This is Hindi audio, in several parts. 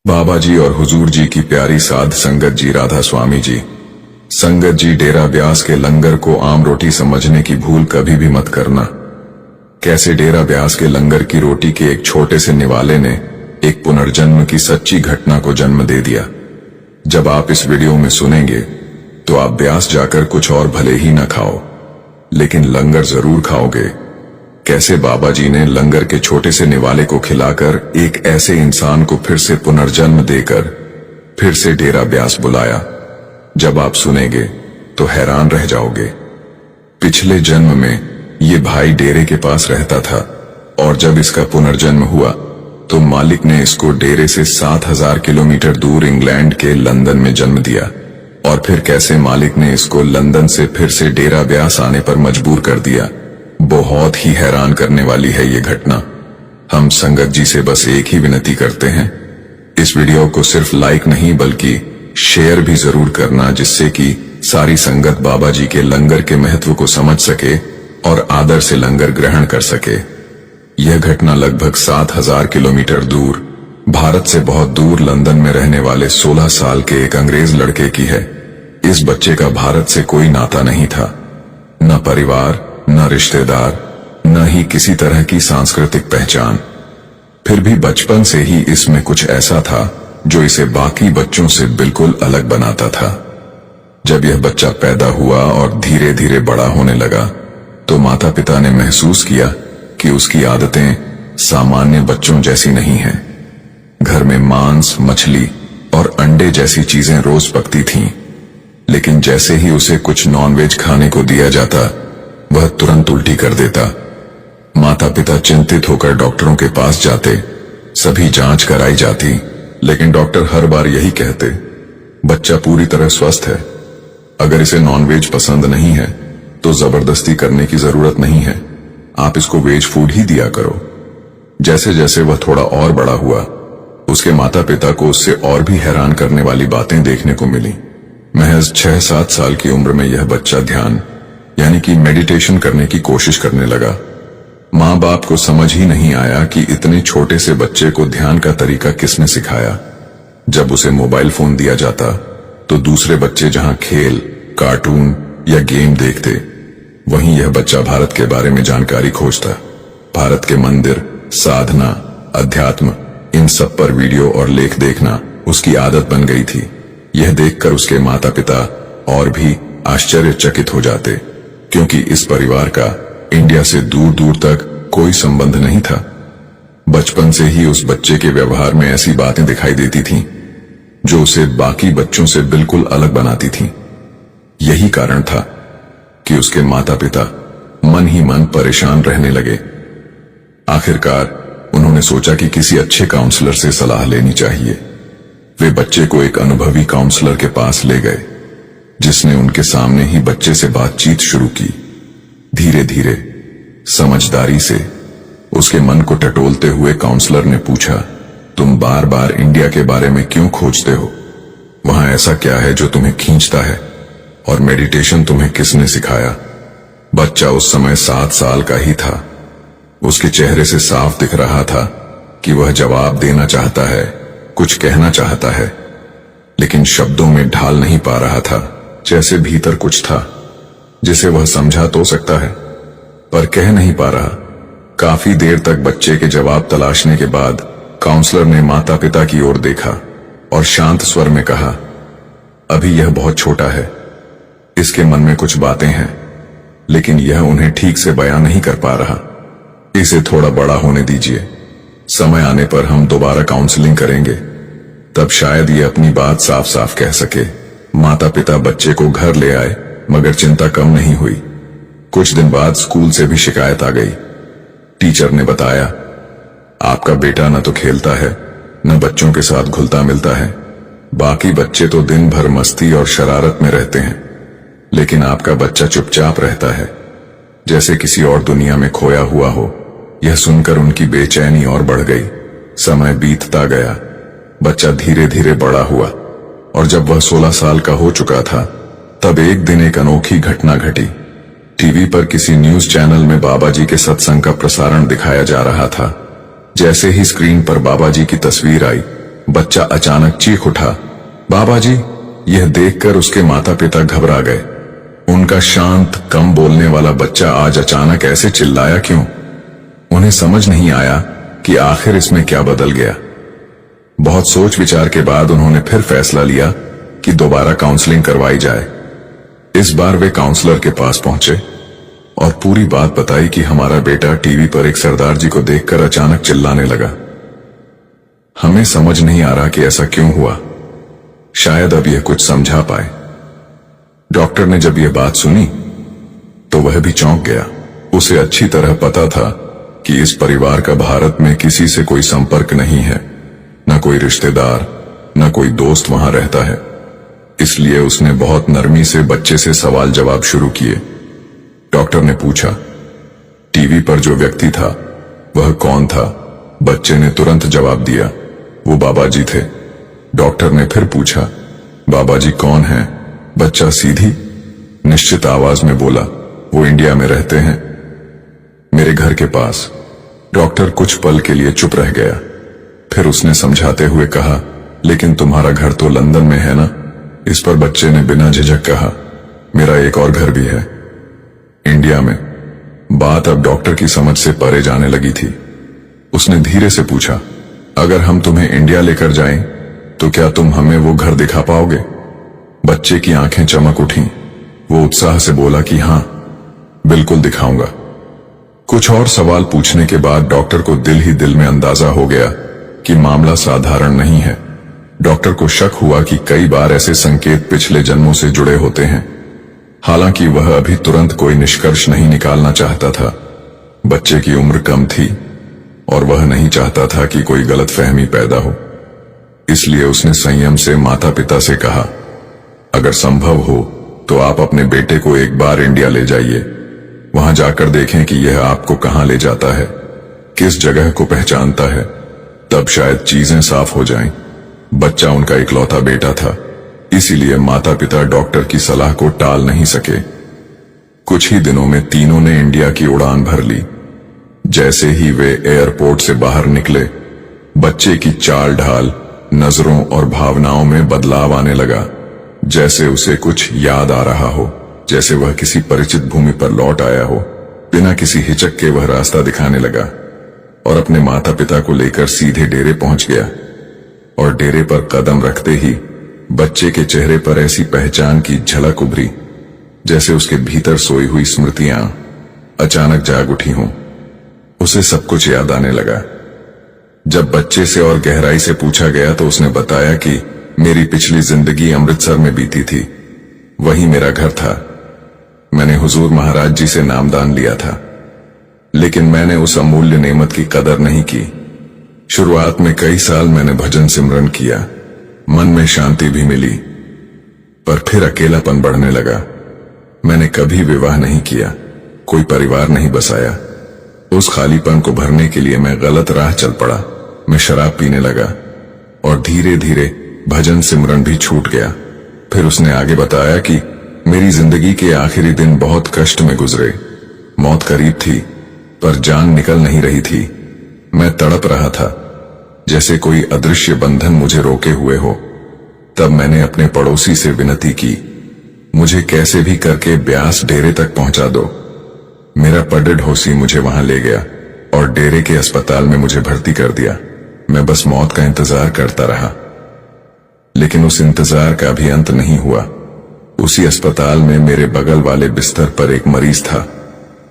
बाबा जी और हुजूर जी की प्यारी साध संगत जी, राधा स्वामी जी। संगत जी, डेरा ब्यास के लंगर को आम रोटी समझने की भूल कभी भी मत करना। कैसे डेरा ब्यास के लंगर की रोटी के एक छोटे से निवाले ने एक पुनर्जन्म की सच्ची घटना को जन्म दे दिया। जब आप इस वीडियो में सुनेंगे तो आप ब्यास जाकर कुछ और भले ही न खाओ, लेकिन लंगर जरूर खाओगे। कैसे बाबा जी ने लंगर के छोटे से निवाले को खिलाकर एक ऐसे इंसान को फिर से पुनर्जन्म देकर फिर से डेरा ब्यास बुलाया। जब आप सुनेंगे तो हैरान रह जाओगे। पिछले जन्म में ये भाई डेरे के पास रहता था और जब इसका पुनर्जन्म हुआ तो मालिक ने इसको डेरे से 7000 किलोमीटर दूर इंग्लैंड के लंदन में जन्म दिया। और फिर कैसे मालिक ने इसको लंदन से फिर से डेरा ब्यास आने पर मजबूर कर दिया। बहुत ही हैरान करने वाली है ये घटना। हम संगत जी से बस एक ही विनती करते हैं, इस वीडियो को सिर्फ लाइक नहीं बल्कि शेयर भी जरूर करना, जिससे कि सारी संगत बाबा जी के लंगर के महत्व को समझ सके और आदर से लंगर ग्रहण कर सके। यह घटना लगभग 7000 किलोमीटर दूर, भारत से बहुत दूर लंदन में रहने वाले 16 साल के एक अंग्रेज लड़के की है। इस बच्चे का भारत से कोई नाता नहीं था, न परिवार, न रिश्तेदार, न ही किसी तरह की सांस्कृतिक पहचान। फिर भी बचपन से ही इसमें कुछ ऐसा था जो इसे बाकी बच्चों से बिल्कुल अलग बनाता था। जब यह बच्चा पैदा हुआ और धीरे धीरे बड़ा होने लगा तो माता पिता ने महसूस किया कि उसकी आदतें सामान्य बच्चों जैसी नहीं हैं। घर में मांस, मछली और अंडे जैसी चीजें रोज पकती थीं, लेकिन जैसे ही उसे कुछ नॉनवेज खाने को दिया जाता वह तुरंत उल्टी कर देता। माता पिता चिंतित होकर डॉक्टरों के पास जाते, सभी जांच कराई जाती, लेकिन डॉक्टर हर बार यही कहते, बच्चा पूरी तरह स्वस्थ है, अगर इसे नॉनवेज पसंद नहीं है तो जबरदस्ती करने की जरूरत नहीं है, आप इसको वेज फूड ही दिया करो। जैसे जैसे वह थोड़ा और बड़ा हुआ उसके माता पिता को उससे और भी हैरान करने वाली बातें देखने को मिली। महज 6-7 साल की उम्र में यह बच्चा ध्यान यानी कि मेडिटेशन करने की कोशिश करने लगा। माँ बाप को समझ ही नहीं आया कि इतने छोटे से बच्चे को ध्यान का तरीका किसने सिखाया। जब उसे मोबाइल फोन दिया जाता तो दूसरे बच्चे जहां खेल, कार्टून या गेम देखते, वहीं यह बच्चा भारत के बारे में जानकारी खोजता। भारत के मंदिर, साधना, अध्यात्म, इन सब पर वीडियो और लेख देखना उसकी आदत बन गई थी। यह देखकर उसके माता पिता और भी आश्चर्यचकित हो जाते, क्योंकि इस परिवार का इंडिया से दूर दूर तक कोई संबंध नहीं था। बचपन से ही उस बच्चे के व्यवहार में ऐसी बातें दिखाई देती थीं जो उसे बाकी बच्चों से बिल्कुल अलग बनाती थीं। यही कारण था कि उसके माता पिता मन ही मन परेशान रहने लगे। आखिरकार उन्होंने सोचा कि किसी अच्छे काउंसलर से सलाह लेनी चाहिए। वे बच्चे को एक अनुभवी काउंसलर के पास ले गए, जिसने उनके सामने ही बच्चे से बातचीत शुरू की। धीरे धीरे समझदारी से उसके मन को टटोलते हुए काउंसलर ने पूछा, तुम बार बार इंडिया के बारे में क्यों खोजते हो? वहां ऐसा क्या है जो तुम्हें खींचता है? और मेडिटेशन तुम्हें किसने सिखाया? बच्चा उस समय 7 साल का ही था। उसके चेहरे से साफ दिख रहा था कि वह जवाब देना चाहता है, कुछ कहना चाहता है, लेकिन शब्दों में ढाल नहीं पा रहा था। जैसे भीतर कुछ था जिसे वह समझा तो सकता है पर कह नहीं पा रहा। काफी देर तक बच्चे के जवाब तलाशने के बाद काउंसलर ने माता पिता की ओर देखा और शांत स्वर में कहा, अभी यह बहुत छोटा है, इसके मन में कुछ बातें हैं, लेकिन यह उन्हें ठीक से बयां नहीं कर पा रहा। इसे थोड़ा बड़ा होने दीजिए, समय आने पर हम दोबारा काउंसलिंग करेंगे, तब शायद ये अपनी बात साफ साफ कह सके। माता पिता बच्चे को घर ले आए, मगर चिंता कम नहीं हुई। कुछ दिन बाद स्कूल से भी शिकायत आ गई। टीचर ने बताया, आपका बेटा न तो खेलता है न बच्चों के साथ घुलता मिलता है। बाकी बच्चे तो दिन भर मस्ती और शरारत में रहते हैं, लेकिन आपका बच्चा चुपचाप रहता है, जैसे किसी और दुनिया में खोया हुआ हो। यह सुनकर उनकी बेचैनी और बढ़ गई। समय बीतता गया, बच्चा धीरे धीरे बड़ा हुआ और जब वह 16 साल का हो चुका था तब एक दिन एक अनोखी घटना घटी। टीवी पर किसी न्यूज चैनल में बाबा जी के सत्संग का प्रसारण दिखाया जा रहा था। जैसे ही स्क्रीन पर बाबा जी की तस्वीर आई, बच्चा अचानक चीख उठा, बाबा जी। यह देखकर उसके माता पिता घबरा गए। उनका शांत, कम बोलने वाला बच्चा आज अचानक ऐसे चिल्लाया क्यों? उन्हें समझ नहीं आया कि आखिर इसमें क्या बदल गया। बहुत सोच विचार के बाद उन्होंने फिर फैसला लिया कि दोबारा काउंसलिंग करवाई जाए। इस बार वे काउंसलर के पास पहुंचे और पूरी बात बताई कि हमारा बेटा टीवी पर एक सरदार जी को देखकर अचानक चिल्लाने लगा। हमें समझ नहीं आ रहा कि ऐसा क्यों हुआ। शायद अब यह कुछ समझा पाए। डॉक्टर ने जब यह बात सुनी तो वह भी चौंक गया। उसे अच्छी तरह पता था कि इस परिवार का भारत में किसी से कोई संपर्क नहीं है, न कोई रिश्तेदार, न कोई दोस्त वहां रहता है। इसलिए उसने बहुत नरमी से बच्चे से सवाल जवाब शुरू किए। डॉक्टर ने पूछा, टीवी पर जो व्यक्ति था वह कौन था? बच्चे ने तुरंत जवाब दिया, वो बाबा जी थे। डॉक्टर ने फिर पूछा, बाबा जी कौन हैं? बच्चा सीधी, निश्चित आवाज में बोला, वो इंडिया में रहते हैं, मेरे घर के पास। डॉक्टर कुछ पल के लिए चुप रह गया। फिर उसने समझाते हुए कहा, लेकिन तुम्हारा घर तो लंदन में है ना? इस पर बच्चे ने बिना झिझक कहा, मेरा एक और घर भी है, इंडिया में। बात अब डॉक्टर की समझ से परे जाने लगी थी। उसने धीरे से पूछा, अगर हम तुम्हें इंडिया लेकर जाएं तो क्या तुम हमें वो घर दिखा पाओगे? बच्चे की आंखें चमक उठीं। वो उत्साह से बोला कि हां, बिल्कुल दिखाऊंगा। कुछ और सवाल पूछने के बाद डॉक्टर को दिल ही दिल में अंदाजा हो गया कि मामला साधारण नहीं है। डॉक्टर को शक हुआ कि कई बार ऐसे संकेत पिछले जन्मों से जुड़े होते हैं। हालांकि वह अभी तुरंत कोई निष्कर्ष नहीं निकालना चाहता था। बच्चे की उम्र कम थी और वह नहीं चाहता था कि कोई गलतफहमी पैदा हो। इसलिए उसने संयम से माता पिता से कहा, अगर संभव हो तो आप अपने बेटे को एक बार इंडिया ले जाइए। वहां जाकर देखें कि यह आपको कहां ले जाता है, किस जगह को पहचानता है, तब शायद चीजें साफ हो जाएं। बच्चा उनका इकलौता बेटा था, इसीलिए माता पिता डॉक्टर की सलाह को टाल नहीं सके। कुछ ही दिनों में तीनों ने इंडिया की उड़ान भर ली। जैसे ही वे एयरपोर्ट से बाहर निकले, बच्चे की चाल ढाल, नजरों और भावनाओं में बदलाव आने लगा। जैसे उसे कुछ याद आ रहा हो, जैसे वह किसी परिचित भूमि पर लौट आया हो। बिना किसी हिचक के वह रास्ता दिखाने लगा और अपने माता पिता को लेकर सीधे डेरे पहुंच गया। और डेरे पर कदम रखते ही बच्चे के चेहरे पर ऐसी पहचान की झलक उभरी जैसे उसके भीतर सोई हुई स्मृतियां अचानक जाग उठी हों। उसे सब कुछ याद आने लगा। जब बच्चे से और गहराई से पूछा गया तो उसने बताया कि मेरी पिछली जिंदगी अमृतसर में बीती थी, वही मेरा घर था। मैंने हुजूर महाराज जी से नामदान लिया था, लेकिन मैंने उस अमूल्य नेमत की कदर नहीं की। शुरुआत में कई साल मैंने भजन सिमरन किया, मन में शांति भी मिली, पर फिर अकेलापन बढ़ने लगा। मैंने कभी विवाह नहीं किया, कोई परिवार नहीं बसाया। उस खालीपन को भरने के लिए मैं गलत राह चल पड़ा। मैं शराब पीने लगा और धीरे धीरे भजन सिमरन भी छूट गया। फिर उसने आगे बताया कि मेरी जिंदगी के आखिरी दिन बहुत कष्ट में गुजरे। मौत करीब थी, पर जान निकल नहीं रही थी। मैं तड़प रहा था, जैसे कोई अदृश्य बंधन मुझे रोके हुए हो। तब मैंने अपने पड़ोसी से विनती की, मुझे कैसे भी करके ब्यास डेरे तक पहुंचा दो। मेरा पड़ोसी मुझे वहां ले गया और डेरे के अस्पताल में मुझे भर्ती कर दिया। मैं बस मौत का इंतजार करता रहा, लेकिन उस इंतजार का भी अंत नहीं हुआ। उसी अस्पताल में मेरे बगल वाले बिस्तर पर एक मरीज था।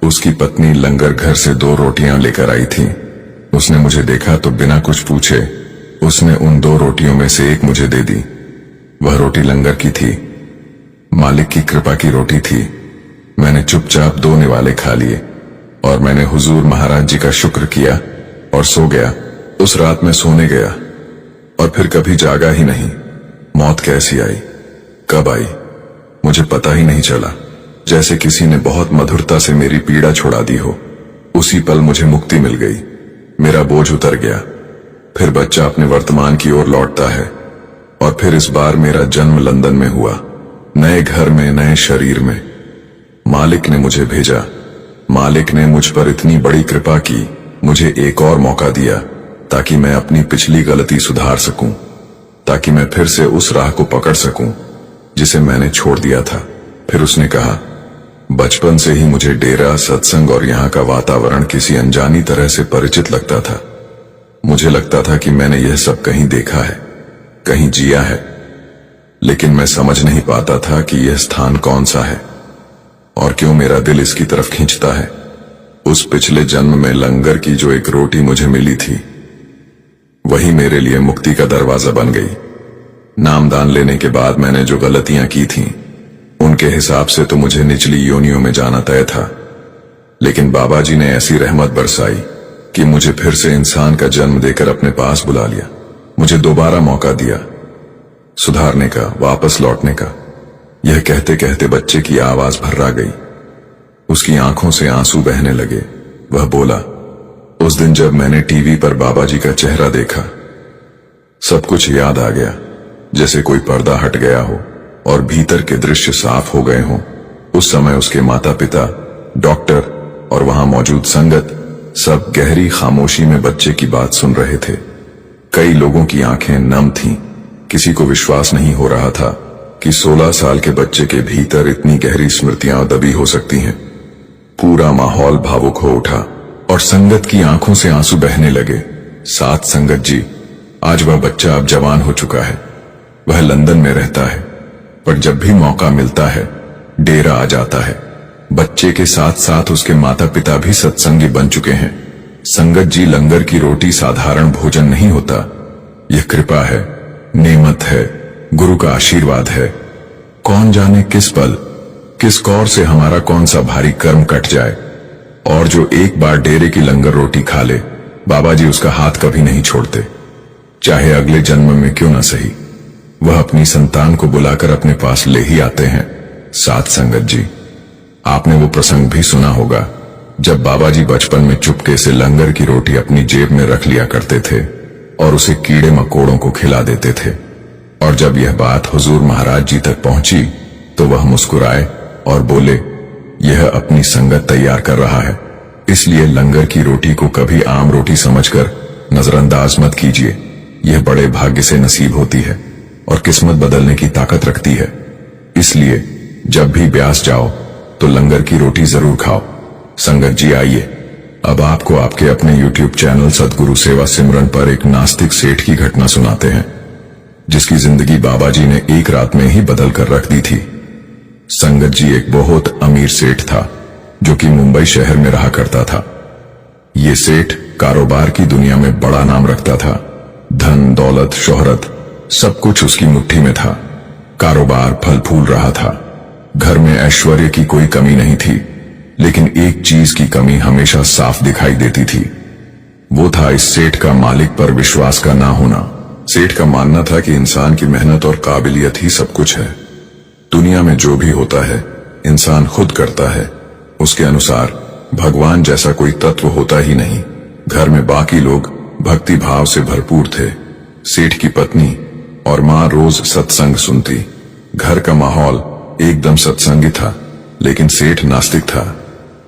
उसकी पत्नी लंगर घर से 2 रोटियां लेकर आई थी। उसने मुझे देखा तो बिना कुछ पूछे उसने उन 2 रोटियों में से एक मुझे दे दी। वह रोटी लंगर की थी, मालिक की कृपा की रोटी थी। मैंने चुपचाप 2 निवाले खा लिए और मैंने हुजूर महाराज जी का शुक्र किया और सो गया। उस रात मैं सोने गया और फिर कभी जागा ही नहीं। मौत कैसी आई, कब आई, मुझे पता ही नहीं चला। जैसे किसी ने बहुत मधुरता से मेरी पीड़ा छुड़ा दी हो। उसी पल मुझे मुक्ति मिल गई, मेरा बोझ उतर गया। फिर बच्चा अपने वर्तमान की ओर लौटता है और फिर इस बार मेरा जन्म लंदन में हुआ, नए घर में, नए शरीर में। मालिक ने मुझे भेजा। मालिक ने मुझ पर इतनी बड़ी कृपा की, मुझे एक और मौका दिया ताकि मैं अपनी पिछली गलती सुधार सकूं। ताकि मैं फिर से उस राह को पकड़ सकूं जिसे मैंने छोड़ दिया था। फिर उसने कहा, बचपन से ही मुझे डेरा, सत्संग और यहाँ का वातावरण किसी अनजानी तरह से परिचित लगता था। मुझे लगता था कि मैंने यह सब कहीं देखा है, कहीं जिया है, लेकिन मैं समझ नहीं पाता था कि यह स्थान कौन सा है और क्यों मेरा दिल इसकी तरफ खींचता है। उस पिछले जन्म में लंगर की जो एक रोटी मुझे मिली थी, वही मेरे लिए मुक्ति का दरवाजा बन गई। नामदान लेने के बाद मैंने जो गलतियां की थीं, उनके हिसाब से तो मुझे निचली योनियों में जाना तय था, लेकिन बाबा जी ने ऐसी रहमत बरसाई कि मुझे फिर से इंसान का जन्म देकर अपने पास बुला लिया। मुझे दोबारा मौका दिया सुधारने का, वापस लौटने का। यह कहते कहते बच्चे की आवाज भर्रा गई। उसकी आंखों से आंसू बहने लगे। वह बोला, उस दिन जब मैंने टीवी पर बाबा जी का चेहरा देखा, सब कुछ याद आ गया, जैसे कोई पर्दा हट गया हो और भीतर के दृश्य साफ हो गए हों। उस समय उसके माता पिता, डॉक्टर और वहां मौजूद संगत सब गहरी खामोशी में बच्चे की बात सुन रहे थे। कई लोगों की आंखें नम थीं। किसी को विश्वास नहीं हो रहा था कि 16 साल के बच्चे के भीतर इतनी गहरी स्मृतियां दबी हो सकती हैं। पूरा माहौल भावुक हो उठा और संगत की आंखों से आंसू बहने लगे। साथ संगत जी, आज वह बच्चा अब जवान हो चुका है। वह लंदन में रहता है, पर जब भी मौका मिलता है डेरा आ जाता है। बच्चे के साथ साथ उसके माता पिता भी सत्संगी बन चुके हैं। संगत जी, लंगर की रोटी साधारण भोजन नहीं होता। यह कृपा है, नेमत है, गुरु का आशीर्वाद है। कौन जाने किस पल, किस कौर से हमारा कौन सा भारी कर्म कट जाए, और जो एक बार डेरे की लंगर रोटी खा ले, बाबा जी उसका हाथ कभी नहीं छोड़ते, चाहे अगले जन्म में क्यों न सही। वह अपनी संतान को बुलाकर अपने पास ले ही आते हैं। साथ संगत जी, आपने वो प्रसंग भी सुना होगा जब बाबा जी बचपन में चुपके से लंगर की रोटी अपनी जेब में रख लिया करते थे और उसे कीड़े मकोड़ों को खिला देते थे। और जब यह बात हुजूर महाराज जी तक पहुंची तो वह मुस्कुराए और बोले, यह अपनी संगत तैयार कर रहा है, इसलिए लंगर की रोटी को कभी आम रोटी समझकर नजरअंदाज मत कीजिए। यह बड़े भाग्य से नसीब होती है और किस्मत बदलने की ताकत रखती है। इसलिए जब भी ब्यास जाओ तो लंगर की रोटी जरूर खाओ। संगत जी, आइए अब आपको आपके अपने YouTube चैनल सदगुरु सेवा सिमरन पर एक नास्तिक सेठ की घटना सुनाते हैं, जिसकी जिंदगी बाबा जी ने एक रात में ही बदल कर रख दी थी। संगत जी एक बहुत अमीर सेठ था जो कि मुंबई शहर में रहा करता था। ये सेठ कारोबार की दुनिया में बड़ा नाम रखता था। धन, दौलत, शोहरत सब कुछ उसकी मुट्ठी में था। कारोबार फल फूल रहा था। घर में ऐश्वर्य की कोई कमी नहीं थी, लेकिन एक चीज की कमी हमेशा साफ दिखाई देती थी। वो था इस सेठ का मालिक पर विश्वास का ना होना। सेठ का मानना था कि इंसान की मेहनत और काबिलियत ही सब कुछ है। दुनिया में जो भी होता है इंसान खुद करता है। उसके अनुसार भगवान जैसा कोई तत्व होता ही नहीं। घर में बाकी लोग भक्ति भाव से भरपूर थे। सेठ की पत्नी और माँ रोज सत्संग सुनती। घर का माहौल एकदम सत्संगी था, लेकिन सेठ नास्तिक था।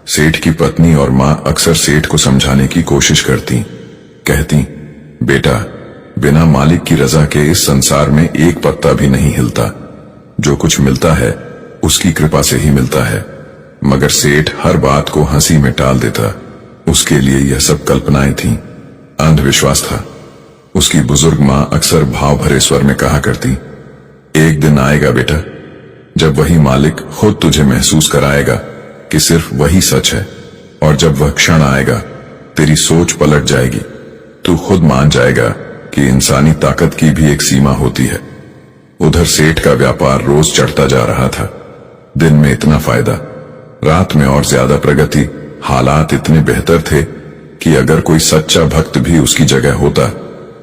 सेठ की पत्नी और माँ अक्सर सेठ को समझाने की कोशिश करती। कहती, बेटा, बिना मालिक की रजा के इस संसार में एक पत्ता भी नहीं हिलता। जो कुछ मिलता है उसकी कृपा से ही मिलता है। मगर सेठ हर बात को हंसी में टाल देता। उसके लिए यह सब कल्पनाएं थीं, अंधविश्वास था। उसकी बुजुर्ग मां अक्सर भाव भरे स्वर में कहा करती, एक दिन आएगा बेटा, जब वही मालिक खुद तुझे महसूस कराएगा कि सिर्फ वही सच है, और जब वह क्षण आएगा तेरी सोच पलट जाएगी। तू खुद मान जाएगा कि इंसानी ताकत की भी एक सीमा होती है। उधर सेठ का व्यापार रोज चढ़ता जा रहा था। दिन में इतना फायदा, रात में और ज्यादा प्रगति। हालात इतने बेहतर थे कि अगर कोई सच्चा भक्त भी उसकी जगह होता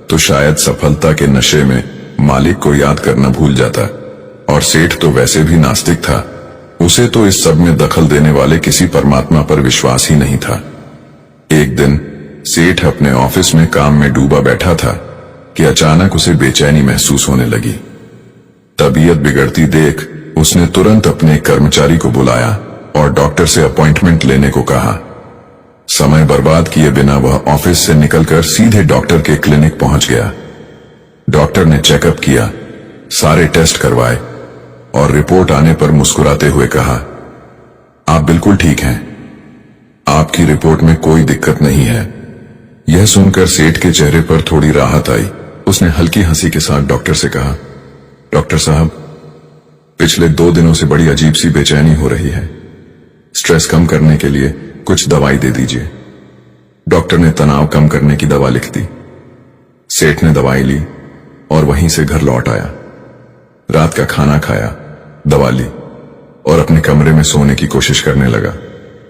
तो शायद सफलता के नशे में मालिक को याद करना भूल जाता। और सेठ तो वैसे भी नास्तिक था। उसे तो इस सब में दखल देने वाले किसी परमात्मा पर विश्वास ही नहीं था। एक दिन सेठ अपने ऑफिस में काम में डूबा बैठा था कि अचानक उसे बेचैनी महसूस होने लगी। तबीयत बिगड़ती देख उसने तुरंत अपने कर्मचारी को बुलाया और डॉक्टर से अपॉइंटमेंट लेने को कहा। समय बर्बाद किए बिना वह ऑफिस से निकलकर सीधे डॉक्टर के क्लिनिक पहुंच गया। डॉक्टर ने चेकअप किया, सारे टेस्ट करवाए और रिपोर्ट आने पर मुस्कुराते हुए कहा, आप बिल्कुल ठीक हैं, आपकी रिपोर्ट में कोई दिक्कत नहीं है। यह सुनकर सेठ के चेहरे पर थोड़ी राहत आई। उसने हल्की हंसी के साथ डॉक्टर से कहा, डॉक्टर साहब, पिछले 2 दिनों से बड़ी अजीब सी बेचैनी हो रही है, स्ट्रेस कम करने के लिए कुछ दवाई दे दीजिए। डॉक्टर ने तनाव कम करने की दवा लिख दी। सेठ ने दवाई ली और वहीं से घर लौट आया। रात का खाना खाया, दवा ली और अपने कमरे में सोने की कोशिश करने लगा,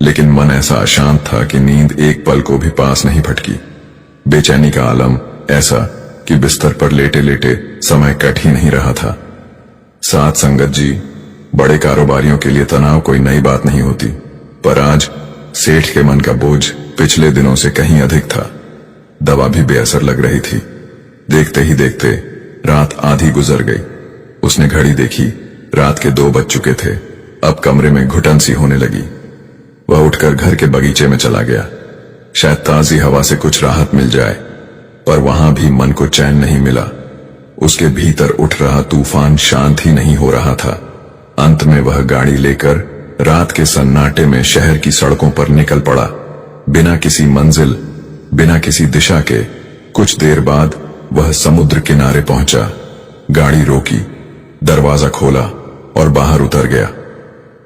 लेकिन मन ऐसा अशांत था कि नींद एक पल को भी पास नहीं फटकी। बेचैनी का आलम ऐसा कि बिस्तर पर लेटे लेटे समय कट ही नहीं रहा था। साथ संगत जी, बड़े कारोबारियों के लिए तनाव कोई नई बात नहीं होती, पर आज सेठ के मन का बोझ पिछले दिनों से कहीं अधिक था। दवा भी बेअसर लग रही थी। देखते ही देखते रात आधी गुजर गई। उसने घड़ी देखी, रात के 2 बज चुके थे। अब कमरे में घुटन सी होने लगी। वह उठकर घर के बगीचे में चला गया, शायद ताजी हवा से कुछ राहत मिल जाए, पर वहां भी मन को चैन नहीं मिला। उसके भीतर उठ रहा तूफान शांत ही नहीं हो रहा था। अंत में वह गाड़ी लेकर रात के सन्नाटे में शहर की सड़कों पर निकल पड़ा, बिना किसी मंजिल, बिना किसी दिशा के। कुछ देर बाद वह समुद्र किनारे पहुंचा। गाड़ी रोकी, दरवाजा खोला और बाहर उतर गया।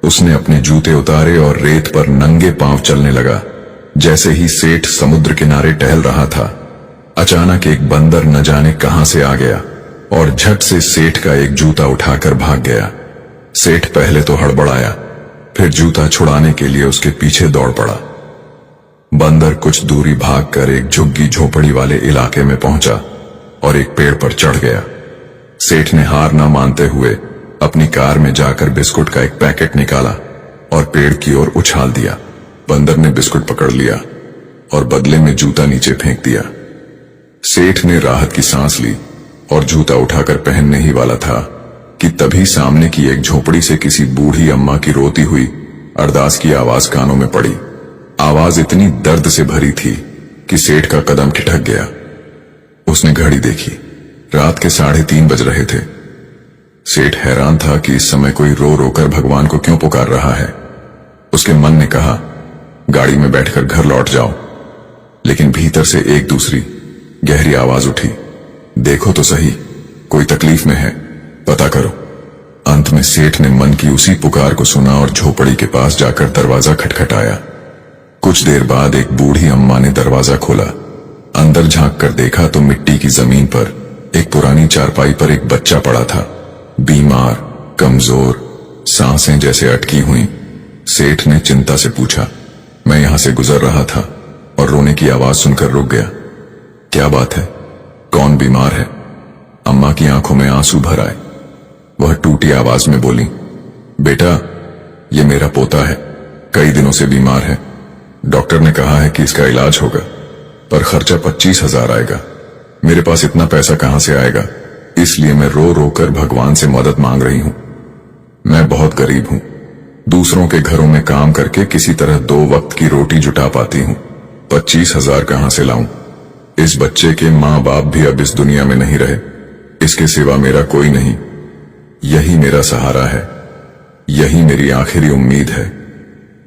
उसने अपने जूते उतारे और रेत पर नंगे पांव चलने लगा। जैसे ही सेठ समुद्र किनारे टहल रहा था, अचानक एक बंदर न जाने कहां से आ गया और झट से सेठ का एक जूता उठाकर भाग गया। सेठ पहले तो हड़बड़ाया, फिर जूता छुड़ाने के लिए उसके पीछे दौड़ पड़ा। बंदर कुछ दूरी भागकर एक झुग्गी झोपड़ी वाले इलाके में पहुंचा और एक पेड़ पर चढ़ गया। सेठ ने हार न मानते हुए अपनी कार में जाकर बिस्कुट का एक पैकेट निकाला और पेड़ की ओर उछाल दिया। बंदर ने बिस्कुट पकड़ लिया और बदले में जूता नीचे फेंक दिया। सेठ ने राहत की सांस ली और जूता उठाकर पहनने ही वाला था कि तभी सामने की एक झोपड़ी से किसी बूढ़ी अम्मा की रोती हुई अरदास की आवाज कानों में पड़ी। आवाज इतनी दर्द से भरी थी कि सेठ का कदम ठिठक गया। उसने घड़ी देखी, रात के 3:30 बज रहे थे। सेठ हैरान था कि इस समय कोई रो रोकर भगवान को क्यों पुकार रहा है। उसके मन ने कहा, गाड़ी में बैठकर घर लौट जाओ, लेकिन भीतर से एक दूसरी गहरी आवाज उठी, देखो तो सही, कोई तकलीफ में है, पता करो। अंत में सेठ ने मन की उसी पुकार को सुना और झोपड़ी के पास जाकर दरवाजा खटखटाया। कुछ देर बाद एक बूढ़ी अम्मा ने दरवाजा खोला। अंदर झांक कर देखा तो मिट्टी की जमीन पर एक पुरानी चारपाई पर एक बच्चा पड़ा था, बीमार, कमजोर, सांसें जैसे अटकी हुई। सेठ ने चिंता से पूछा, मैं यहां से गुजर रहा था और रोने की आवाज सुनकर रुक गया। क्या बात है, कौन बीमार है? अम्मा की आंखों में आंसू भर आए। वह टूटी आवाज में बोली, बेटा, ये मेरा पोता है, कई दिनों से बीमार है। डॉक्टर ने कहा है कि इसका इलाज होगा, पर खर्चा 25,000 आएगा। मेरे पास इतना पैसा कहां से आएगा, इसलिए मैं रो रो कर भगवान से मदद मांग रही हूं। मैं बहुत गरीब हूं, दूसरों के घरों में काम करके किसी तरह 2 वक्त की रोटी जुटा पाती हूं। 25,000 कहां से लाऊं? इस बच्चे के माँ बाप भी अब इस दुनिया में नहीं रहे, इसके सिवा मेरा कोई नहीं। यही मेरा सहारा है, यही मेरी आखिरी उम्मीद है।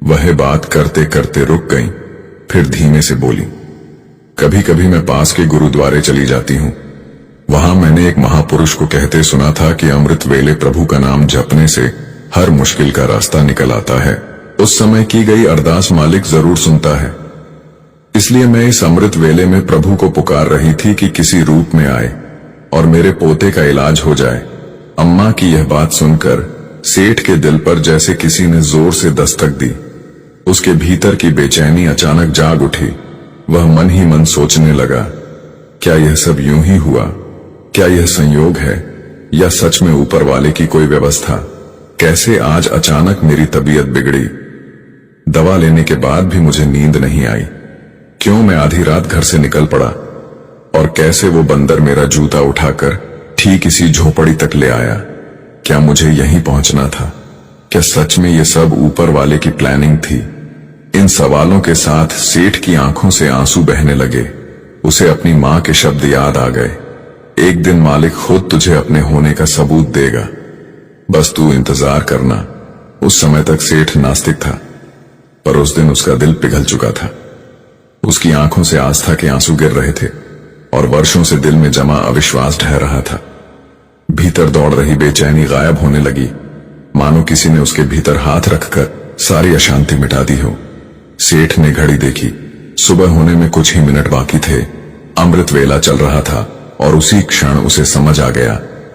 वह बात करते करते रुक गई, फिर धीमे से बोली, कभी कभी मैं पास के गुरुद्वारे चली जाती हूँ। वहां मैंने एक महापुरुष को कहते सुना था कि अमृत वेले प्रभु का नाम जपने से हर मुश्किल का रास्ता निकल आता है। उस समय की गई अरदास मालिक जरूर सुनता है। इसलिए मैं इस अमृत वेले में प्रभु को पुकार रही थी कि किसी रूप में आए और मेरे पोते का इलाज हो जाए। अम्मा की यह बात सुनकर सेठ के दिल पर जैसे किसी ने जोर से दस्तक दी। उसके भीतर की बेचैनी अचानक जाग उठी। वह मन ही मन सोचने लगा, क्या यह सब यूं ही हुआ? क्या यह संयोग है या सच में ऊपर वाले की कोई व्यवस्था? कैसे आज अचानक मेरी तबीयत बिगड़ी? दवा लेने के बाद भी मुझे नींद नहीं आई। क्यों मैं आधी रात घर से निकल पड़ा? और कैसे वो बंदर मेरा जूता उठाकर ठीक इसी झोपड़ी तक ले आया? क्या मुझे यहीं पहुंचना था? क्या सच में ये सब ऊपर वाले की प्लानिंग थी? इन सवालों के साथ सेठ की आंखों से आंसू बहने लगे। उसे अपनी मां के शब्द याद आ गए, एक दिन मालिक खुद तुझे अपने होने का सबूत देगा, बस तू इंतजार करना। उस समय तक सेठ नास्तिक था, पर उस दिन उसका दिल पिघल चुका था। उसकी आंखों से आस्था के आंसू गिर रहे थे और वर्षों से दिल में जमा अविश्वास ढह रहा था। भीतर दौड़ रही बेचैनी गायब होने लगी, मानो किसी ने उसके भीतर हाथ रखकर सारी अशांति मिटा दी हो। सेठ ने घड़ी देखी, सुबह होने में कुछ ही मिनट बाकी थे। अमृत वेला चल रहा था और उसी क्षण उसे समझ आ गया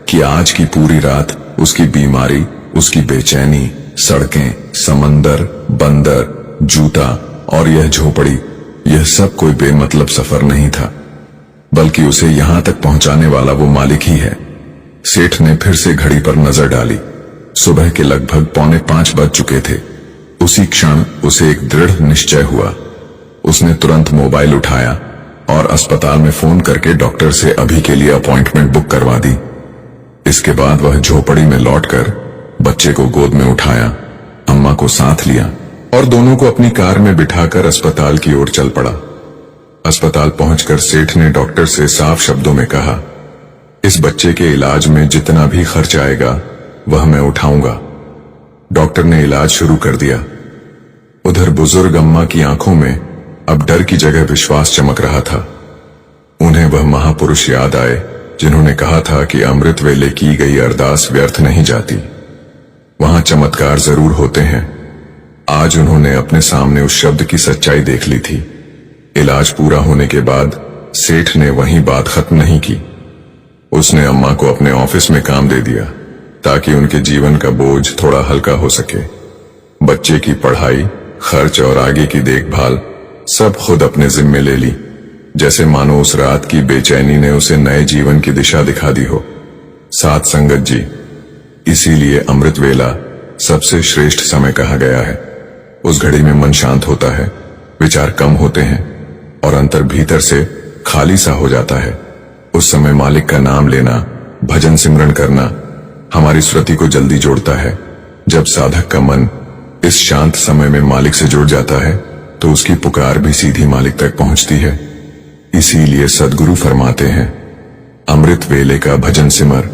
कि आज की पूरी रात उसकी बीमारी, उसकी बेचैनी, सड़कें, समंदर, बंदर, जूता और यह झोपड़ी, यह सब कोई बेमतलब सफर नहीं था, बल्कि उसे यहां तक पहुंचाने वाला वो मालिक ही है। सेठ ने फिर से घड़ी पर नजर डाली। सुबह के लगभग 4:45 बज चुके थे। उसी क्षण उसे एक दृढ़ निश्चय हुआ। उसने तुरंत मोबाइल उठाया और अस्पताल में फोन करके डॉक्टर से अभी के लिए अपॉइंटमेंट बुक करवा दी। इसके बाद वह झोपड़ी में लौटकर बच्चे को गोद में उठाया, अम्मा को साथ लिया और दोनों को अपनी कार में बिठाकर अस्पताल की ओर चल पड़ा। अस्पताल पहुंचकर सेठ ने डॉक्टर से साफ शब्दों में कहा, इस बच्चे के इलाज में जितना भी खर्च आएगा वह मैं उठाऊंगा। डॉक्टर ने इलाज शुरू कर दिया। उधर बुजुर्ग अम्मा की आंखों में अब डर की जगह विश्वास चमक रहा था। उन्हें वह महापुरुष याद आए जिन्होंने कहा था कि अमृत वेले की गई अरदास व्यर्थ नहीं जाती, वहां चमत्कार जरूर होते हैं। आज उन्होंने अपने सामने उस शब्द की सच्चाई देख ली थी। इलाज पूरा होने के बाद सेठ ने वहीं बात खत्म नहीं की। उसने अम्मा को अपने ऑफिस में काम दे दिया ताकि उनके जीवन का बोझ थोड़ा हल्का हो सके। बच्चे की पढ़ाई, खर्च और आगे की देखभाल सब खुद अपने जिम्मे ले ली, जैसे मानो उस रात की बेचैनी ने उसे नए जीवन की दिशा दिखा दी हो। साथ संगत जी, इसीलिए अमृत वेला सबसे श्रेष्ठ समय कहा गया है। उस घड़ी में मन शांत होता है, विचार कम होते हैं और अंतर भीतर से खाली सा हो जाता है। उस समय मालिक का नाम लेना, भजन सिमरन करना हमारी स्मृति को जल्दी जोड़ता है। जब साधक का मन इस शांत समय में मालिक से जुड़ जाता है तो उसकी पुकार भी सीधी मालिक तक पहुंचती है। इसीलिए सद्गुरु फरमाते हैं, अमृत वेले का भजन सिमर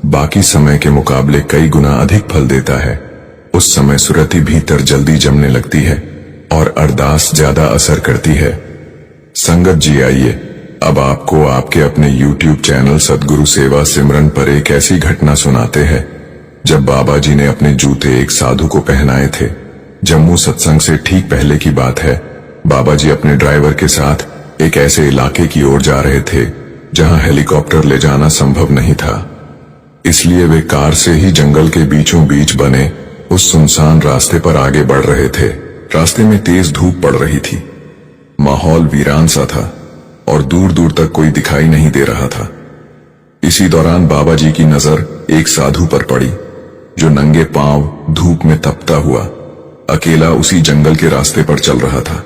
बाकी समय के मुकाबले कई गुना अधिक फल देता है। उस समय सुरति भीतर जल्दी जमने लगती है और अरदास ज्यादा असर करती है। संगत जी, आइए अब आपको आपके अपने YouTube चैनल सद्गुरु सेवा सिमरन पर एक ऐसी घटना सुनाते हैं जब बाबा जी ने अपने जूते एक साधु को पहनाए थे। जम्मू सत्संग से ठीक पहले की बात है। बाबा जी अपने ड्राइवर के साथ एक ऐसे इलाके की ओर जा रहे थे जहां हेलीकॉप्टर ले जाना संभव नहीं था। इसलिए वे कार से ही जंगल के बीचों बीच बने उस सुनसान रास्ते पर आगे बढ़ रहे थे। रास्ते में तेज धूप पड़ रही थी, माहौल वीरान सा था और दूर दूर तक कोई दिखाई नहीं दे रहा था। इसी दौरान बाबा जी की नजर एक साधु पर पड़ी जो नंगे पांव धूप में तपता हुआ अकेला उसी जंगल के रास्ते पर चल रहा था।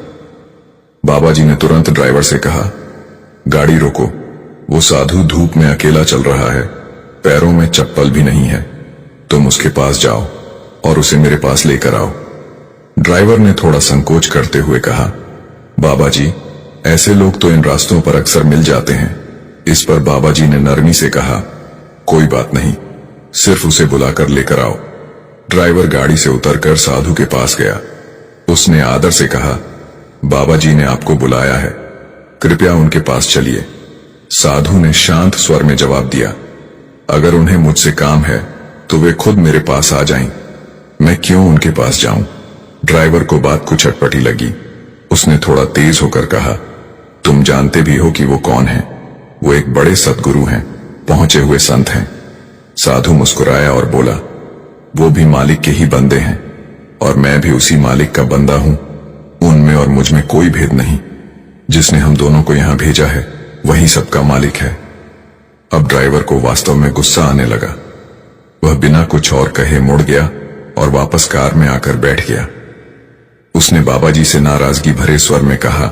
बाबा जी ने तुरंत ड्राइवर से कहा, गाड़ी रोको, वो साधु धूप में अकेला चल रहा है, पैरों में चप्पल भी नहीं है, तुम उसके पास जाओ और उसे मेरे पास लेकर आओ। ड्राइवर ने थोड़ा संकोच करते हुए कहा, बाबा जी, ऐसे लोग तो इन रास्तों पर अक्सर मिल जाते हैं। इस पर बाबा जी ने नरमी से कहा, कोई बात नहीं, सिर्फ उसे बुलाकर लेकर आओ। ड्राइवर गाड़ी से उतरकर साधु के पास गया। उसने आदर से कहा, बाबा जी ने आपको बुलाया है, कृपया उनके पास चलिए। साधु ने शांत स्वर में जवाब दिया, अगर उन्हें मुझसे काम है तो वे खुद मेरे पास आ जाएं, मैं क्यों उनके पास जाऊं। ड्राइवर को बात कुछ अटपटी लगी। उसने थोड़ा तेज होकर कहा, तुम जानते भी हो कि वो कौन है, वो एक बड़े सद्गुरु हैं, पहुंचे हुए संत हैं। साधु मुस्कुराया और बोला, वो भी मालिक के ही बंदे हैं और मैं भी उसी मालिक का बंदा हूं। उनमें और मुझ में कोई भेद नहीं। जिसने हम दोनों को यहां भेजा है वही सबका मालिक है। अब ड्राइवर को वास्तव में गुस्सा आने लगा। वह बिना कुछ और कहे मुड़ गया और वापस कार में आकर बैठ गया। उसने बाबा जी से नाराजगी भरे स्वर में कहा,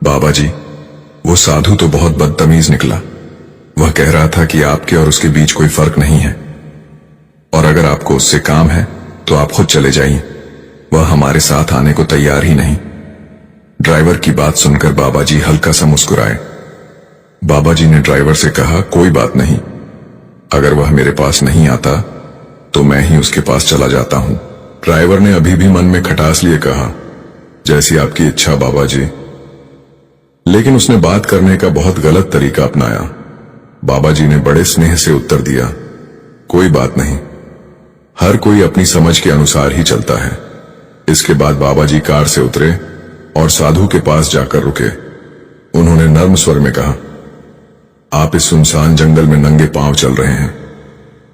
बाबा जी, वो साधु तो बहुत बदतमीज निकला। वह कह रहा था कि आपके और उसके बीच कोई फर्क नहीं है और अगर आपको उससे काम है तो आप खुद चले जाइए, वह हमारे साथ आने को तैयार ही नहीं। ड्राइवर की बात सुनकर बाबा जी हल्का सा मुस्कुराए। बाबा जी ने ड्राइवर से कहा, कोई बात नहीं, अगर वह मेरे पास नहीं आता तो मैं ही उसके पास चला जाता हूं। ड्राइवर ने अभी भी मन में खटास लिए कहा, जैसी आपकी इच्छा बाबा जी। लेकिन उसने बात करने का बहुत गलत तरीका अपनाया। बाबा जी ने बड़े स्नेह से उत्तर दिया, कोई बात नहीं, हर कोई अपनी समझ के अनुसार ही चलता है। इसके बाद बाबा जी कार से उतरे और साधु के पास जाकर रुके। उन्होंने नर्म स्वर में कहा, आप इस सुनसान जंगल में नंगे पांव चल रहे हैं,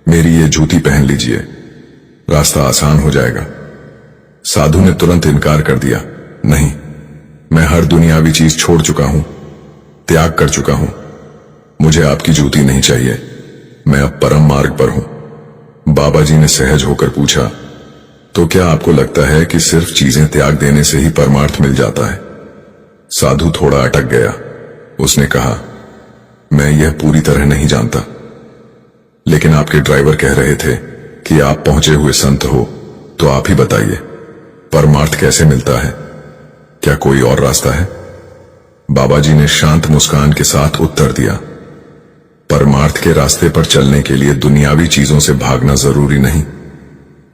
मेरी ये जूती पहन लीजिए, रास्ता आसान हो जाएगा। साधु ने तुरंत इनकार कर दिया, नहीं, मैं हर दुनियावी चीज छोड़ चुका हूं, त्याग कर चुका हूं, मुझे आपकी जूती नहीं चाहिए, मैं अब परम मार्ग पर हूं। बाबा जी ने सहज होकर पूछा, तो क्या आपको लगता है कि सिर्फ चीजें त्याग देने से ही परमार्थ मिल जाता है? साधु थोड़ा अटक गया। उसने कहा, मैं यह पूरी तरह नहीं जानता, लेकिन आपके ड्राइवर कह रहे थे कि आप पहुंचे हुए संत हो, तो आप ही बताइए, परमार्थ कैसे मिलता है? क्या कोई और रास्ता है? बाबा जी ने शांत मुस्कान के साथ उत्तर दिया, परमार्थ के रास्ते पर चलने के लिए दुनियावी चीजों से भागना जरूरी नहीं,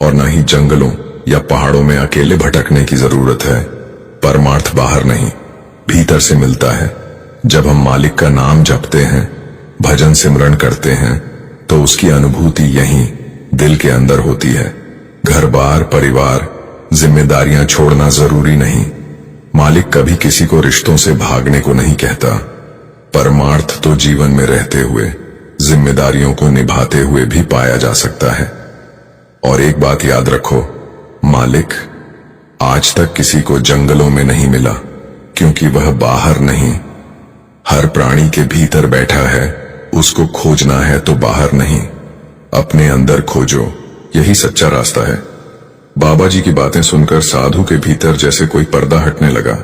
और न ही जंगलों या पहाड़ों में अकेले भटकने की जरूरत है। परमार्थ बाहर नहीं, भीतर से मिलता है। जब हम मालिक का नाम जपते हैं, भजन सिमरण करते हैं, तो उसकी अनुभूति यहीं दिल के अंदर होती है। घर बार, परिवार, जिम्मेदारियां छोड़ना जरूरी नहीं। मालिक कभी किसी को रिश्तों से भागने को नहीं कहता। परमार्थ तो जीवन में रहते हुए, जिम्मेदारियों को निभाते हुए भी पाया जा सकता है। और एक बात याद रखो, मालिक आज तक किसी को जंगलों में नहीं मिला, क्योंकि वह बाहर नहीं, हर प्राणी के भीतर बैठा है। उसको खोजना है तो बाहर नहीं, अपने अंदर खोजो, यही सच्चा रास्ता है। बाबा जी की बातें सुनकर साधु के भीतर जैसे कोई पर्दा हटने लगा।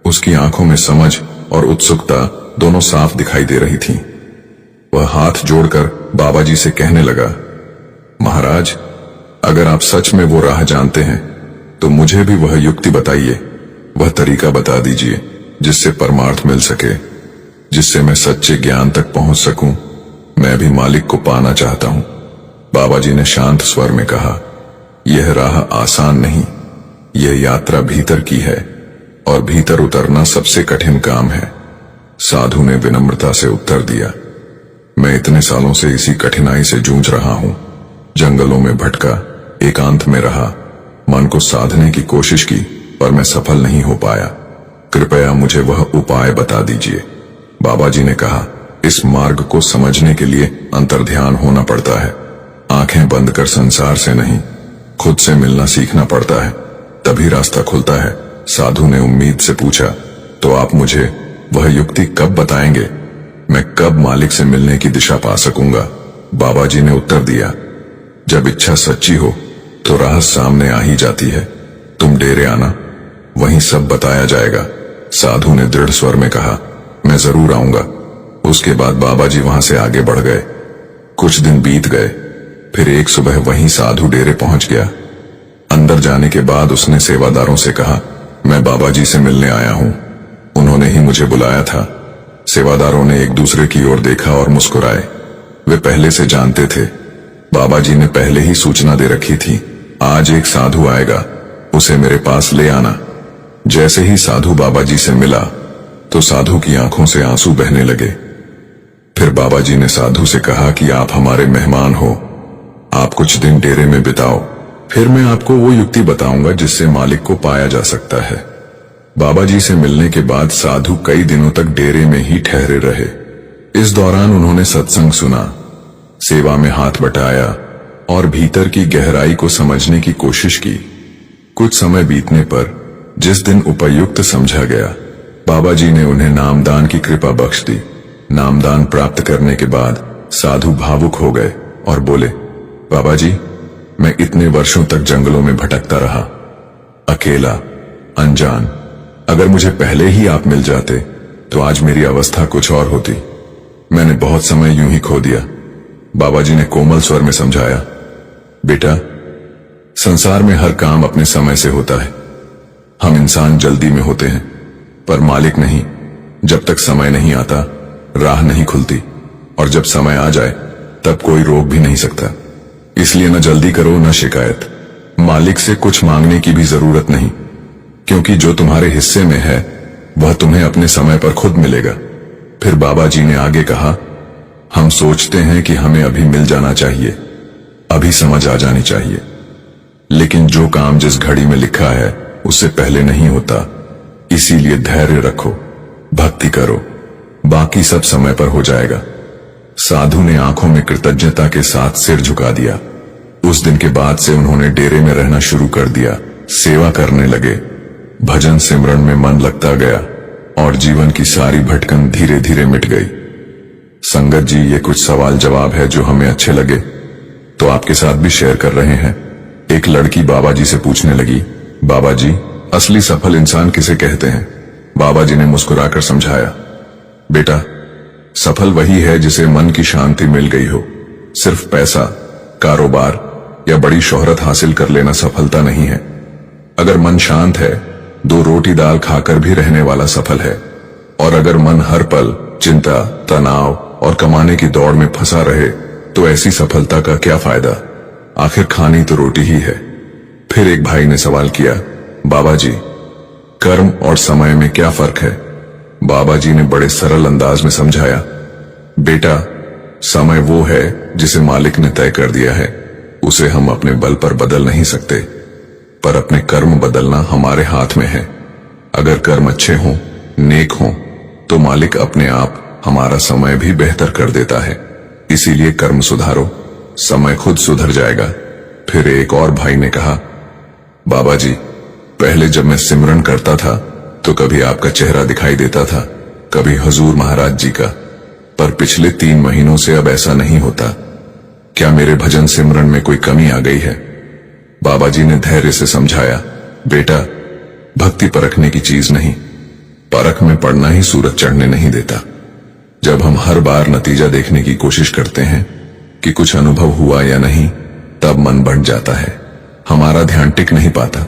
उसकी आंखों में समझ और उत्सुकता दोनों साफ दिखाई दे रही थीं। वह हाथ जोड़कर बाबा जी से कहने लगा, महाराज, अगर आप सच में वो राह जानते हैं तो मुझे भी वह युक्ति बताइए, वह तरीका बता दीजिए जिससे परमार्थ मिल सके, जिससे मैं सच्चे ज्ञान तक पहुंच सकूं। मैं भी मालिक को पाना चाहता हूं। बाबा जी ने शांत स्वर में कहा, यह राह आसान नहीं, यह यात्रा भीतर की है, और भीतर उतरना सबसे कठिन काम है। साधु ने विनम्रता से उत्तर दिया, मैं इतने सालों से इसी कठिनाई से जूझ रहा हूं। जंगलों में भटका, एकांत में रहा, मन को साधने की कोशिश की, पर मैं सफल नहीं हो पाया। कृपया मुझे वह उपाय बता दीजिए। बाबा जी ने कहा, इस मार्ग को समझने के लिए अंतर्ध्यान होना पड़ता है। आंखें बंद कर संसार से नहीं, खुद से मिलना सीखना पड़ता है, तभी रास्ता खुलता है। साधु ने उम्मीद से पूछा, तो आप मुझे वह युक्ति कब बताएंगे? मैं कब मालिक से मिलने की दिशा पा सकूंगा? बाबा जी ने उत्तर दिया, जब इच्छा सच्ची हो तो राह सामने आ ही जाती है। तुम डेरे आना, वहीं सब बताया जाएगा। साधु ने दृढ़ स्वर में कहा, मैं जरूर आऊंगा। उसके बाद बाबा जी वहां से आगे बढ़ गए। कुछ दिन बीत गए, फिर एक सुबह वहीं साधु डेरे पहुंच गया। अंदर जाने के बाद उसने सेवादारों से कहा, मैं बाबा जी से मिलने आया हूं, उन्होंने ही मुझे बुलाया था। सेवादारों ने एक दूसरे की ओर देखा और मुस्कुराए। वे पहले से जानते थे, बाबा जी ने पहले ही सूचना दे रखी थी, आज एक साधु आएगा, उसे मेरे पास ले आना। जैसे ही साधु बाबा जी से मिला तो साधु की आंखों से आंसू बहने लगे। फिर बाबा जी ने साधु से कहा कि आप हमारे मेहमान हो, आप कुछ दिन डेरे में बिताओ, फिर मैं आपको वो युक्ति बताऊंगा जिससे मालिक को पाया जा सकता है। बाबा जी से मिलने के बाद साधु कई दिनों तक डेरे में ही ठहरे रहे। इस दौरान उन्होंने सत्संग सुना, सेवा में हाथ बटाया और भीतर की गहराई को समझने की कोशिश की। कुछ समय बीतने पर जिस दिन उपयुक्त समझा गया, बाबा जी ने उन्हें नामदान की कृपा बख्श दी। नामदान प्राप्त करने के बाद साधु भावुक हो गए और बोले, बाबा जी, मैं इतने वर्षों तक जंगलों में भटकता रहा, अकेला, अनजान। अगर मुझे पहले ही आप मिल जाते तो आज मेरी अवस्था कुछ और होती। मैंने बहुत समय यूं ही खो दिया। बाबा जी ने कोमल स्वर में समझाया, बेटा, संसार में हर काम अपने समय से होता है। हम इंसान जल्दी में होते हैं, पर मालिक नहीं। जब तक समय नहीं आता राह नहीं खुलती, और जब समय आ जाए तब कोई रोक भी नहीं सकता। इसलिए न जल्दी करो न शिकायत। मालिक से कुछ मांगने की भी जरूरत नहीं, क्योंकि जो तुम्हारे हिस्से में है वह तुम्हें अपने समय पर खुद मिलेगा। फिर बाबा जी ने आगे कहा, हम सोचते हैं कि हमें अभी मिल जाना चाहिए, अभी समझ आ जानी चाहिए, लेकिन जो काम जिस घड़ी में लिखा है उससे पहले नहीं होता। इसीलिए धैर्य रखो, भक्ति करो, बाकी सब समय पर हो जाएगा। साधु ने आंखों में कृतज्ञता के साथ सिर झुका दिया। उस दिन के बाद से उन्होंने डेरे में रहना शुरू कर दिया, सेवा करने लगे, भजन सिमरन में मन लगता गया और जीवन की सारी भटकन धीरे धीरे मिट गई। संगत जी, ये कुछ सवाल जवाब है जो हमें अच्छे लगे तो आपके साथ भी शेयर कर रहे हैं। एक लड़की बाबा जी से पूछने लगी, बाबा जी, असली सफल इंसान किसे कहते हैं? बाबा जी ने मुस्कुराकर समझाया, बेटा, सफल वही है जिसे मन की शांति मिल गई हो। सिर्फ पैसा, कारोबार या बड़ी शोहरत हासिल कर लेना सफलता नहीं है। अगर मन शांत है, 2 रोटी दाल खाकर भी रहने वाला सफल है। और अगर मन हर पल चिंता, तनाव और कमाने की दौड़ में फंसा रहे तो ऐसी सफलता का क्या फायदा? आखिर खानी तो रोटी ही है। फिर एक भाई ने सवाल किया, बाबा जी, कर्म और समय में क्या फर्क है? बाबा जी ने बड़े सरल अंदाज में समझाया, बेटा, समय वो है जिसे मालिक ने तय कर दिया है, उसे हम अपने बल पर बदल नहीं सकते, पर अपने कर्म बदलना हमारे हाथ में है। अगर कर्म अच्छे हों, नेक हों, तो मालिक अपने आप हमारा समय भी बेहतर कर देता है। इसीलिए कर्म सुधारो, समय खुद सुधर जाएगा। फिर एक और भाई ने कहा, बाबा जी, पहले जब मैं सिमरन करता था तो कभी आपका चेहरा दिखाई देता था, कभी हुजूर महाराज जी का, पर पिछले 3 महीनों से अब ऐसा नहीं होता। क्या मेरे भजन सिमरन में कोई कमी आ गई है? बाबा जी ने धैर्य से समझाया, बेटा, भक्ति परखने की चीज नहीं, परख में पड़ना ही सूरज चढ़ने नहीं देता। जब हम हर बार नतीजा देखने की कोशिश करते हैं कि कुछ अनुभव हुआ या नहीं, तब मन बढ़ जाता है, हमारा ध्यान टिक नहीं पाता।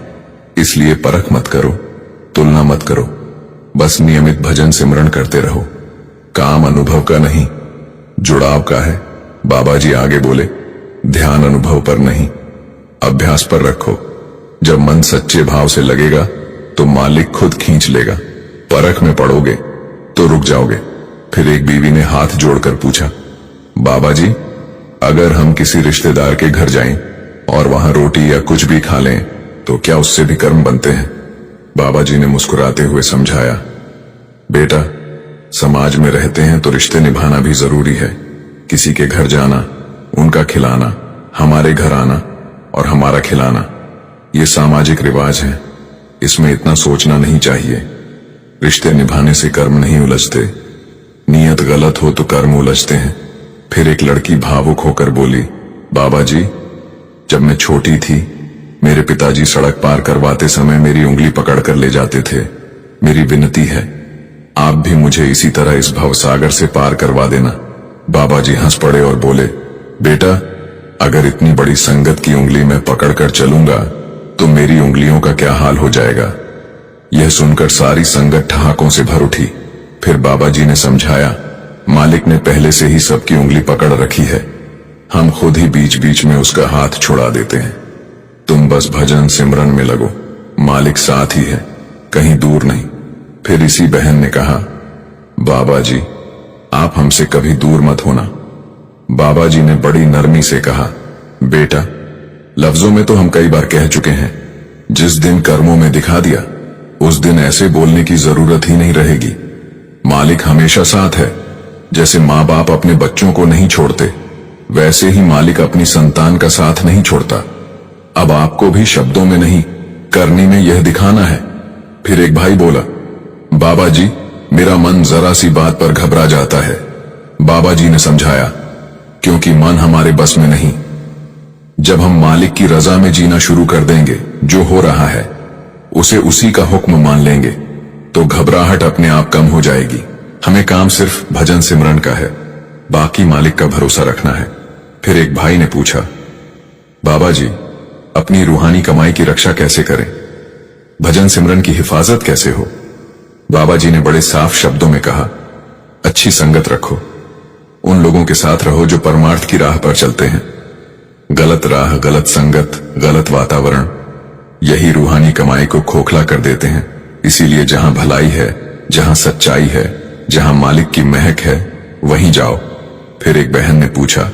इसलिए परख मत करो, तुलना मत करो, बस नियमित भजन सिमरन करते रहो। काम अनुभव का नहीं, जुड़ाव का है। बाबा जी आगे बोले, ध्यान अनुभव पर नहीं, अभ्यास पर रखो। जब मन सच्चे भाव से लगेगा तो मालिक खुद खींच लेगा। परख में पड़ोगे तो रुक जाओगे। फिर एक बीवी ने हाथ जोड़कर पूछा, बाबा जी, अगर हम किसी रिश्तेदार के घर जाएं और वहां रोटी या कुछ भी खा लें तो क्या उससे भी कर्म बनते हैं? बाबा जी ने मुस्कुराते हुए समझाया, बेटा, समाज में रहते हैं तो रिश्ते निभाना भी जरूरी है। किसी के घर जाना, उनका खिलाना, हमारे घर आना और हमारा खिलाना, ये सामाजिक रिवाज है। इसमें इतना सोचना नहीं चाहिए। रिश्ते निभाने से कर्म नहीं उलझते, नियत गलत हो तो कर्म उलझते हैं। फिर एक लड़की भावुक होकर बोली, बाबा जी, जब मैं छोटी थी मेरे पिताजी सड़क पार करवाते समय मेरी उंगली पकड़कर ले जाते थे। मेरी विनती है, आप भी मुझे इसी तरह इस भवसागर से पार करवा देना। बाबा जी हंस पड़े और बोले, बेटा, अगर इतनी बड़ी संगत की उंगली मैं पकड़कर चलूंगा तो मेरी उंगलियों का क्या हाल हो जाएगा? यह सुनकर सारी संगत ठहाकों से भर उठी। फिर बाबा जी ने समझाया, मालिक ने पहले से ही सबकी उंगली पकड़ रखी है, हम खुद ही बीच बीच में उसका हाथ छुड़ा देते हैं। तुम बस भजन सिमरन में लगो, मालिक साथ ही है, कहीं दूर नहीं। फिर इसी बहन ने कहा, बाबा जी, आप हमसे कभी दूर मत होना। बाबा जी ने बड़ी नरमी से कहा, बेटा, लफ्जों में तो हम कई बार कह चुके हैं, जिस दिन कर्मों में दिखा दिया उस दिन ऐसे बोलने की जरूरत ही नहीं रहेगी। मालिक हमेशा साथ है। जैसे माँ बाप अपने बच्चों को नहीं छोड़ते, वैसे ही मालिक अपनी संतान का साथ नहीं छोड़ता। अब आपको भी शब्दों में नहीं, करनी में यह दिखाना है। फिर एक भाई बोला, बाबा जी, मेरा मन जरा सी बात पर घबरा जाता है। बाबा जी ने समझाया, क्योंकि मन हमारे बस में नहीं। जब हम मालिक की रजा में जीना शुरू कर देंगे, जो हो रहा है उसे उसी का हुक्म मान लेंगे, तो घबराहट अपने आप कम हो जाएगी। हमें काम सिर्फ भजन सिमरन का है, बाकी मालिक का भरोसा रखना है। फिर एक भाई ने पूछा, बाबा जी, अपनी रूहानी कमाई की रक्षा कैसे करें? भजन सिमरन की हिफाजत कैसे हो? बाबा जी ने बड़े साफ शब्दों में कहा, अच्छी संगत रखो। उन लोगों के साथ रहो जो परमार्थ की राह पर चलते हैं। गलत राह, गलत संगत, गलत वातावरण, यही रूहानी कमाई को खोखला कर देते हैं। इसीलिए जहां भलाई है, जहां सच्चाई है, जहां मालिक की महक है, वहीं जाओ। फिर एक बहन ने पूछा,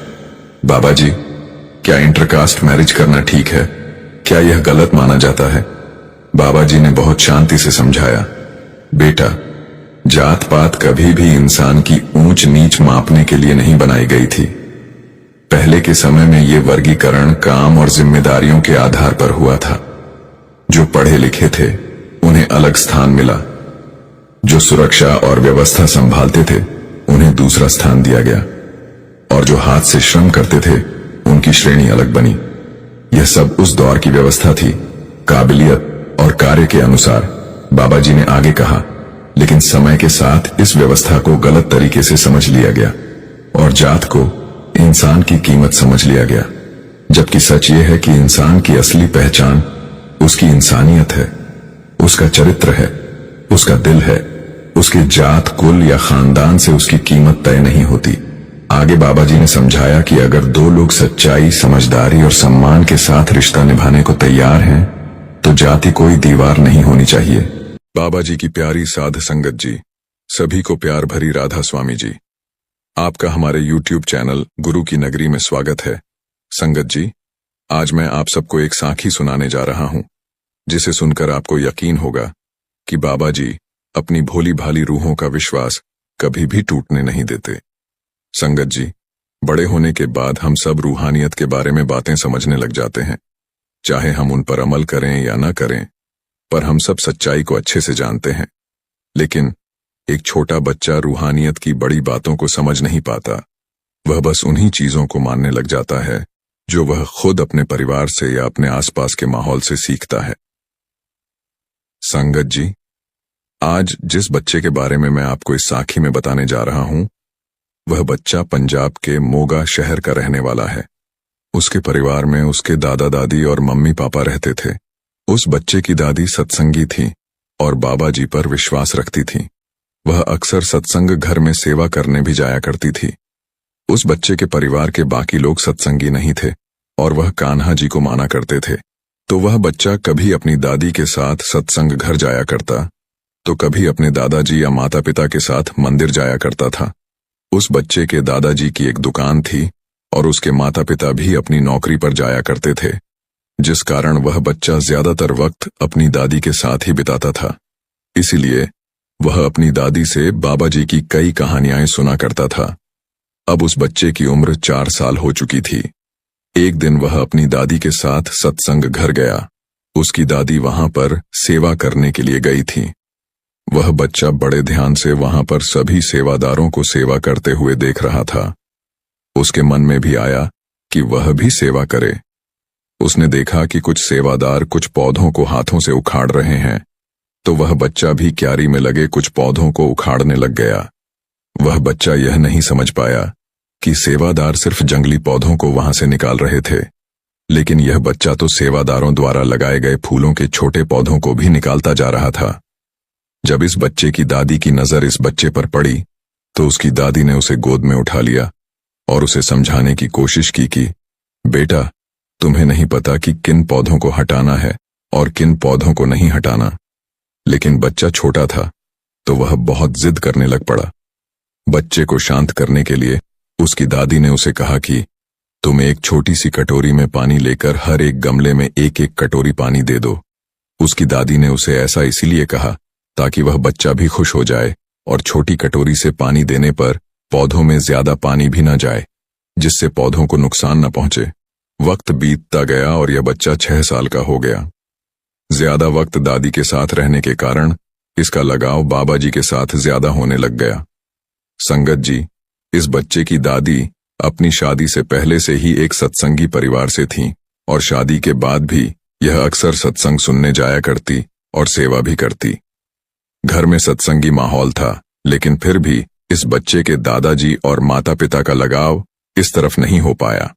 बाबा जी, क्या इंटरकास्ट मैरिज करना ठीक है? क्या यह गलत माना जाता है? बाबा जी ने बहुत शांति से समझाया, बेटा, जात पात कभी भी इंसान की ऊंच नीच मापने के लिए नहीं बनाई गई थी। पहले के समय में ये वर्गीकरण काम और जिम्मेदारियों के आधार पर हुआ था। जो पढ़े लिखे थे उन्हें अलग स्थान मिला, जो सुरक्षा और व्यवस्था संभालते थे उन्हें दूसरा स्थान दिया गया, और जो हाथ से श्रम करते थे उनकी श्रेणी अलग बनी। यह सब उस दौर की व्यवस्था थी, काबिलियत और कार्य के अनुसार। बाबा जी ने आगे कहा, लेकिन समय के साथ इस व्यवस्था को गलत तरीके से समझ लिया गया और जात को इंसान की कीमत समझ लिया गया, जबकि सच यह है कि इंसान की असली पहचान उसकी इंसानियत है, उसका चरित्र है, उसका दिल है। उसके जात, कुल या खानदान से उसकी कीमत तय नहीं होती। आगे बाबा जी ने समझाया कि अगर दो लोग सच्चाई, समझदारी और सम्मान के साथ रिश्ता निभाने को तैयार हैं, तो जाति कोई दीवार नहीं होनी चाहिए। बाबा जी की प्यारी साध संगत जी, सभी को प्यार भरी राधा स्वामी जी, आपका हमारे YouTube चैनल गुरु की नगरी में स्वागत है। संगत जी, आज मैं आप सबको एक साखी सुनाने जा रहा हूं, जिसे सुनकर आपको यकीन होगा कि बाबा जी अपनी भोली भाली रूहों का विश्वास कभी भी टूटने नहीं देते। संगत जी, बड़े होने के बाद हम सब रूहानियत के बारे में बातें समझने लग जाते हैं, चाहे हम उन पर अमल करें या न करें, पर हम सब सच्चाई को अच्छे से जानते हैं। लेकिन एक छोटा बच्चा रूहानियत की बड़ी बातों को समझ नहीं पाता। वह बस उन्हीं चीजों को मानने लग जाता है जो वह खुद अपने परिवार से या अपने आसपास के माहौल से सीखता है। संगत जी, आज जिस बच्चे के बारे में मैं आपको इस साखी में बताने जा रहा हूं, वह बच्चा पंजाब के मोगा शहर का रहने वाला है। उसके परिवार में उसके दादा दादी और मम्मी पापा रहते थे। उस बच्चे की दादी सत्संगी थी और बाबा जी पर विश्वास रखती थी। वह अक्सर सत्संग घर में सेवा करने भी जाया करती थी। उस बच्चे के परिवार के बाकी लोग सत्संगी नहीं थे और वह कान्हा जी को माना करते थे, तो वह बच्चा कभी अपनी दादी के साथ सत्संग घर जाया करता, तो कभी अपने दादाजी या माता पिता के साथ मंदिर जाया करता था। उस बच्चे के दादाजी की एक दुकान थी और उसके माता पिता भी अपनी नौकरी पर जाया करते थे, जिस कारण वह बच्चा ज्यादातर वक्त अपनी दादी के साथ ही बिताता था। इसीलिए वह अपनी दादी से बाबा जी की कई कहानियां सुना करता था। अब उस बच्चे की उम्र 4 साल हो चुकी थी। एक दिन वह अपनी दादी के साथ सत्संग घर गया। उसकी दादी वहां पर सेवा करने के लिए गई थी। वह बच्चा बड़े ध्यान से वहां पर सभी सेवादारों को सेवा करते हुए देख रहा था। उसके मन में भी आया कि वह भी सेवा करे। उसने देखा कि कुछ सेवादार कुछ पौधों को हाथों से उखाड़ रहे हैं, तो वह बच्चा भी क्यारी में लगे कुछ पौधों को उखाड़ने लग गया। वह बच्चा यह नहीं समझ पाया कि सेवादार सिर्फ जंगली पौधों को वहां से निकाल रहे थे, लेकिन यह बच्चा तो सेवादारों द्वारा लगाए गए फूलों के छोटे पौधों को भी निकालता जा रहा था। जब इस बच्चे की दादी की नजर इस बच्चे पर पड़ी, तो उसकी दादी ने उसे गोद में उठा लिया और उसे समझाने की कोशिश की कि बेटा, तुम्हें नहीं पता कि किन पौधों को हटाना है और किन पौधों को नहीं हटाना। लेकिन बच्चा छोटा था, तो वह बहुत जिद करने लग पड़ा। बच्चे को शांत करने के लिए उसकी दादी ने उसे कहा कि तुम एक छोटी सी कटोरी में पानी लेकर हर एक गमले में एक एक कटोरी पानी दे दो। उसकी दादी ने उसे ऐसा इसीलिए कहा ताकि वह बच्चा भी खुश हो जाए और छोटी कटोरी से पानी देने पर पौधों में ज्यादा पानी भी न जाए, जिससे पौधों को नुकसान न पहुंचे। वक्त बीतता गया और यह बच्चा 6 साल का हो गया। ज्यादा वक्त दादी के साथ रहने के कारण इसका लगाव बाबा जी के साथ ज्यादा होने लग गया। संगत जी, इस बच्चे की दादी अपनी शादी से पहले से ही एक सत्संगी परिवार से थी और शादी के बाद भी यह अक्सर सत्संग सुनने जाया करती और सेवा भी करती। घर में सत्संगी माहौल था, लेकिन फिर भी इस बच्चे के दादाजी और माता पिता का लगाव इस तरफ नहीं हो पाया,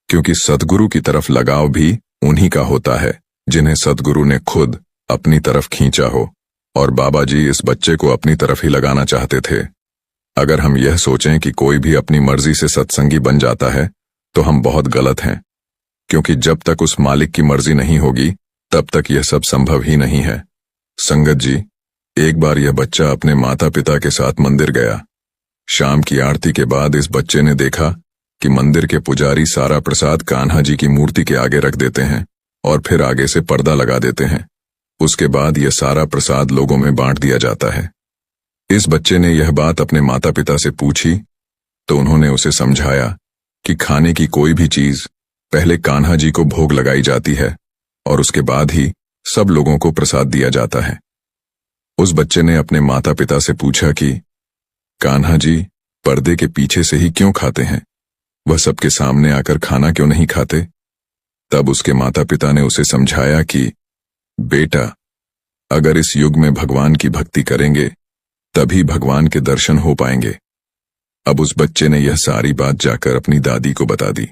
क्योंकि सद्गुरु की तरफ लगाव भी उन्हीं का होता है जिन्हें सद्गुरु ने खुद अपनी तरफ खींचा हो, और बाबा जी इस बच्चे को अपनी तरफ ही लगाना चाहते थे। अगर हम यह सोचें कि कोई भी अपनी मर्जी से सत्संगी बन जाता है तो हम बहुत गलत हैं, क्योंकि जब तक उस मालिक की मर्जी नहीं होगी तब तक यह सब संभव ही नहीं है। संगत जी, एक बार यह बच्चा अपने माता पिता के साथ मंदिर गया। शाम की आरती के बाद इस बच्चे ने देखा कि मंदिर के पुजारी सारा प्रसाद कान्हा जी की मूर्ति के आगे रख देते हैं और फिर आगे से पर्दा लगा देते हैं। उसके बाद यह सारा प्रसाद लोगों में बांट दिया जाता है। इस बच्चे ने यह बात अपने माता पिता से पूछी तो उन्होंने उसे समझाया कि खाने की कोई भी चीज पहले कान्हा जी को भोग लगाई जाती है और उसके बाद ही सब लोगों को प्रसाद दिया जाता है। उस बच्चे ने अपने माता पिता से पूछा कि कान्हा जी पर्दे के पीछे से ही क्यों खाते हैं, वह सबके सामने आकर खाना क्यों नहीं खाते? तब उसके माता पिता ने उसे समझाया कि बेटा, अगर इस युग में भगवान की भक्ति करेंगे तभी भगवान के दर्शन हो पाएंगे। अब उस बच्चे ने यह सारी बात जाकर अपनी दादी को बता दी।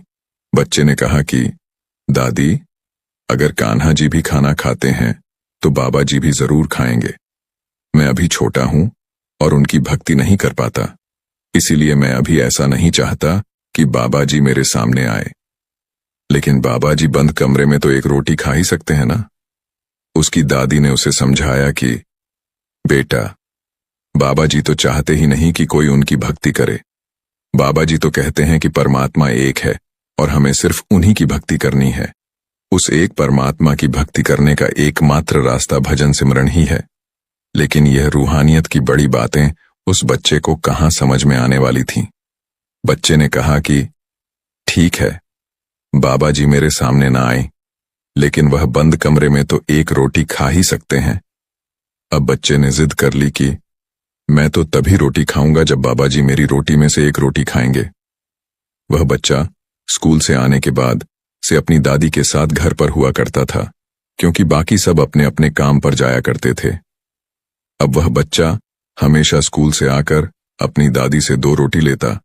बच्चे ने कहा कि दादी, अगर कान्हा जी भी खाना खाते हैं तो बाबा जी भी जरूर खाएंगे। मैं अभी छोटा हूं और उनकी भक्ति नहीं कर पाता, इसीलिए मैं अभी ऐसा नहीं चाहता कि बाबा जी मेरे सामने आए। लेकिन बाबा जी बंद कमरे में तो एक रोटी खा ही सकते हैं ना। उसकी दादी ने उसे समझाया कि बेटा, बाबा जी तो चाहते ही नहीं कि कोई उनकी भक्ति करे। बाबा जी तो कहते हैं कि परमात्मा एक है और हमें सिर्फ उन्हीं की भक्ति करनी है। उस एक परमात्मा की भक्ति करने का एकमात्र रास्ता भजन सिमरन ही है। लेकिन यह रूहानियत की बड़ी बातें उस बच्चे को कहां समझ में आने वाली थीं। बच्चे ने कहा कि ठीक है, बाबा जी मेरे सामने ना आए, लेकिन वह बंद कमरे में तो एक रोटी खा ही सकते हैं। अब बच्चे ने जिद कर ली कि मैं तो तभी रोटी खाऊंगा जब बाबा जी मेरी रोटी में से एक रोटी खाएंगे। वह बच्चा स्कूल से आने के बाद से अपनी दादी के साथ घर पर हुआ करता था, क्योंकि बाकी सब अपने अपने काम पर जाया करते थे। अब वह बच्चा हमेशा स्कूल से आकर अपनी दादी से 2 रोटी लेता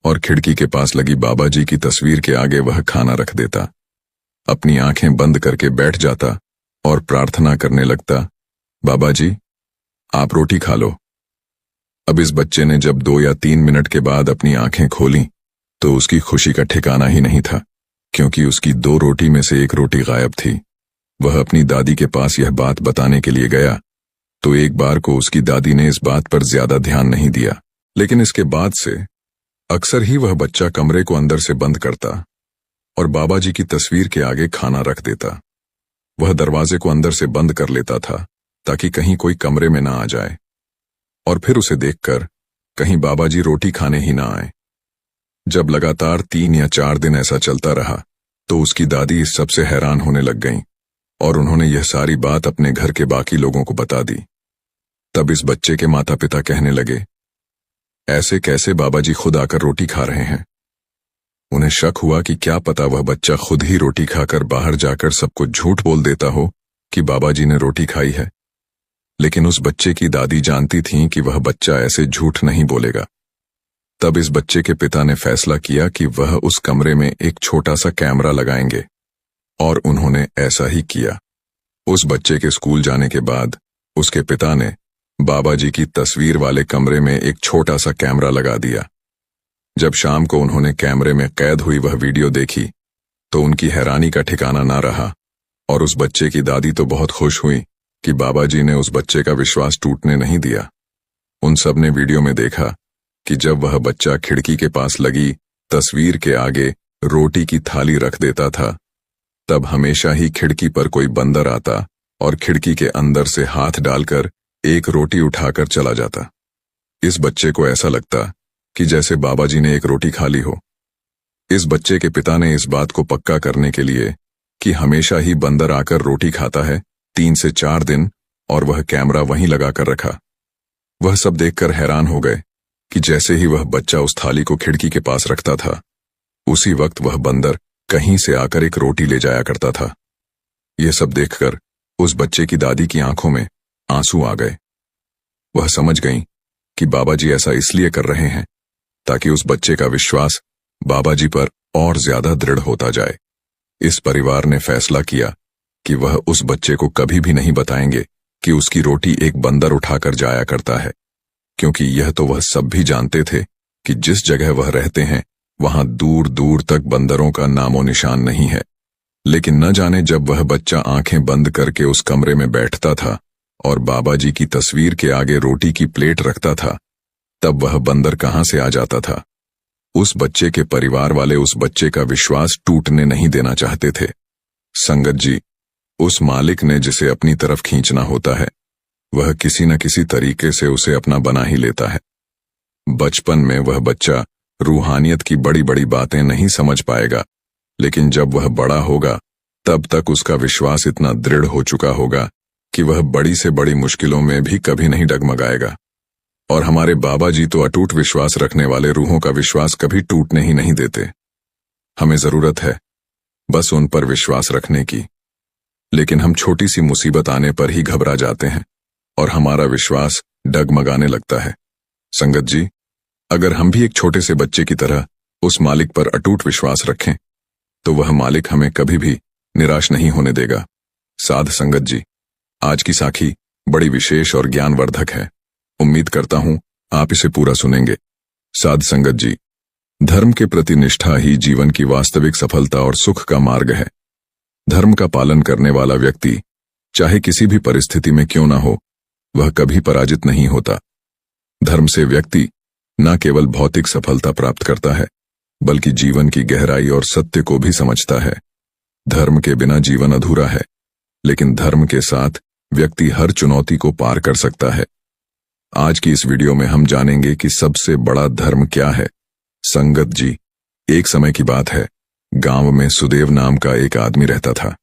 और खिड़की के पास लगी बाबा जी की तस्वीर के आगे वह खाना रख देता, अपनी आंखें बंद करके बैठ जाता और प्रार्थना करने लगता, बाबा जी आप रोटी खा लो। अब इस बच्चे ने जब 2 या 3 मिनट के बाद अपनी आंखें खोली तो उसकी खुशी का ठिकाना ही नहीं था, क्योंकि उसकी 2 रोटी में से 1 रोटी गायब थी। वह अपनी दादी के पास यह बात बताने के लिए गया तो एक बार को उसकी दादी ने इस बात पर ज्यादा ध्यान नहीं दिया, लेकिन इसके बाद से अक्सर ही वह बच्चा कमरे को अंदर से बंद करता और बाबा जी की तस्वीर के आगे खाना रख देता। वह दरवाजे को अंदर से बंद कर लेता था ताकि कहीं कोई कमरे में ना आ जाए, और फिर उसे देखकर कहीं बाबा जी रोटी खाने ही ना आए। जब लगातार 3 या 4 दिन ऐसा चलता रहा तो उसकी दादी इस सब से हैरान होने लग गईं और उन्होंने यह सारी बात अपने घर के बाकी लोगों को बता दी। तब इस बच्चे के माता पिता कहने लगे, ऐसे कैसे बाबा जी खुद आकर रोटी खा रहे हैं। उन्हें शक हुआ कि क्या पता वह बच्चा खुद ही रोटी खाकर बाहर जाकर सबको झूठ बोल देता हो कि बाबा जी ने रोटी खाई है। लेकिन उस बच्चे की दादी जानती थीं कि वह बच्चा ऐसे झूठ नहीं बोलेगा। तब इस बच्चे के पिता ने फैसला किया कि वह उस कमरे में एक छोटा सा कैमरा लगाएंगे, और उन्होंने ऐसा ही किया। उस बच्चे के स्कूल जाने के बाद उसके पिता ने बाबा जी की तस्वीर वाले कमरे में एक छोटा सा कैमरा लगा दिया। जब शाम को उन्होंने कैमरे में कैद हुई वह वीडियो देखी तो उनकी हैरानी का ठिकाना ना रहा, और उस बच्चे की दादी तो बहुत खुश हुई कि बाबा जी ने उस बच्चे का विश्वास टूटने नहीं दिया। उन सब ने वीडियो में देखा कि जब वह बच्चा खिड़की के पास लगी तस्वीर के आगे रोटी की थाली रख देता था, तब हमेशा ही खिड़की पर कोई बंदर आता और खिड़की के अंदर से हाथ डालकर एक रोटी उठाकर चला जाता। इस बच्चे को ऐसा लगता कि जैसे बाबा जी ने एक रोटी खा ली हो। इस बच्चे के पिता ने इस बात को पक्का करने के लिए कि हमेशा ही बंदर आकर रोटी खाता है 3 से 4 दिन, और वह कैमरा वहीं लगाकर रखा। वह सब देखकर हैरान हो गए कि जैसे ही वह बच्चा उस थाली को खिड़की के पास रखता था, उसी वक्त वह बंदर कहीं से आकर एक रोटी ले जाया करता था। यह सब देखकर उस बच्चे की दादी की आंखों में आंसू आ गए। वह समझ गईं कि बाबा जी ऐसा इसलिए कर रहे हैं ताकि उस बच्चे का विश्वास बाबा जी पर और ज्यादा दृढ़ होता जाए। इस परिवार ने फैसला किया कि वह उस बच्चे को कभी भी नहीं बताएंगे कि उसकी रोटी एक बंदर उठाकर जाया करता है, क्योंकि यह तो वह सब भी जानते थे कि जिस जगह वह रहते हैं वहां दूर दूर तक बंदरों का नामो निशान नहीं है। लेकिन न जाने जब वह बच्चा आंखें बंद करके उस कमरे में बैठता था और बाबा जी की तस्वीर के आगे रोटी की प्लेट रखता था, तब वह बंदर कहां से आ जाता था। उस बच्चे के परिवार वाले उस बच्चे का विश्वास टूटने नहीं देना चाहते थे। संगत जी, उस मालिक ने जिसे अपनी तरफ खींचना होता है वह किसी न किसी तरीके से उसे अपना बना ही लेता है। बचपन में वह बच्चा रूहानियत की बड़ी बड़ी बातें नहीं समझ पाएगा, लेकिन जब वह बड़ा होगा तब तक उसका विश्वास इतना दृढ़ हो चुका होगा कि वह बड़ी से बड़ी मुश्किलों में भी कभी नहीं डगमगाएगा। और हमारे बाबा जी तो अटूट विश्वास रखने वाले रूहों का विश्वास कभी टूटने ही नहीं देते। हमें जरूरत है बस उन पर विश्वास रखने की। लेकिन हम छोटी सी मुसीबत आने पर ही घबरा जाते हैं और हमारा विश्वास डगमगाने लगता है। संगत जी, अगर हम भी एक छोटे से बच्चे की तरह उस मालिक पर अटूट विश्वास रखें तो वह मालिक हमें कभी भी निराश नहीं होने देगा। साध संगत जी, आज की साखी बड़ी विशेष और ज्ञानवर्धक है। उम्मीद करता हूं आप इसे पूरा सुनेंगे। साध संगत जी, धर्म के प्रति निष्ठा ही जीवन की वास्तविक सफलता और सुख का मार्ग है। धर्म का पालन करने वाला व्यक्ति चाहे किसी भी परिस्थिति में क्यों ना हो, वह कभी पराजित नहीं होता। धर्म से व्यक्ति न केवल भौतिक सफलता प्राप्त करता है बल्कि जीवन की गहराई और सत्य को भी समझता है। धर्म के बिना जीवन अधूरा है, लेकिन धर्म के साथ व्यक्ति हर चुनौती को पार कर सकता है। आज की इस वीडियो में हम जानेंगे कि सबसे बड़ा धर्म क्या है। संगत जी, एक समय की बात है, गांव में सुदेव नाम का एक आदमी रहता था।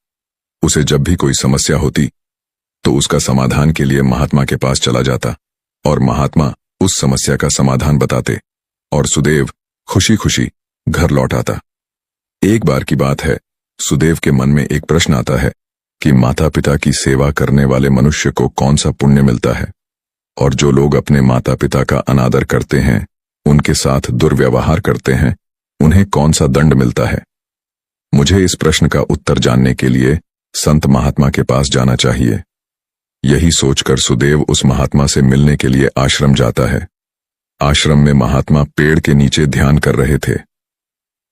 उसे जब भी कोई समस्या होती तो उसका समाधान के लिए महात्मा के पास चला जाता और महात्मा उस समस्या का समाधान बताते और सुदेव खुशी खुशी घर लौट आता। एक बार की बात है, सुदेव के मन में एक प्रश्न आता है कि माता पिता की सेवा करने वाले मनुष्य को कौन सा पुण्य मिलता है, और जो लोग अपने माता पिता का अनादर करते हैं, उनके साथ दुर्व्यवहार करते हैं, उन्हें कौन सा दंड मिलता है। मुझे इस प्रश्न का उत्तर जानने के लिए संत महात्मा के पास जाना चाहिए। यही सोचकर सुदेव उस महात्मा से मिलने के लिए आश्रम जाता है। आश्रम में महात्मा पेड़ के नीचे ध्यान कर रहे थे।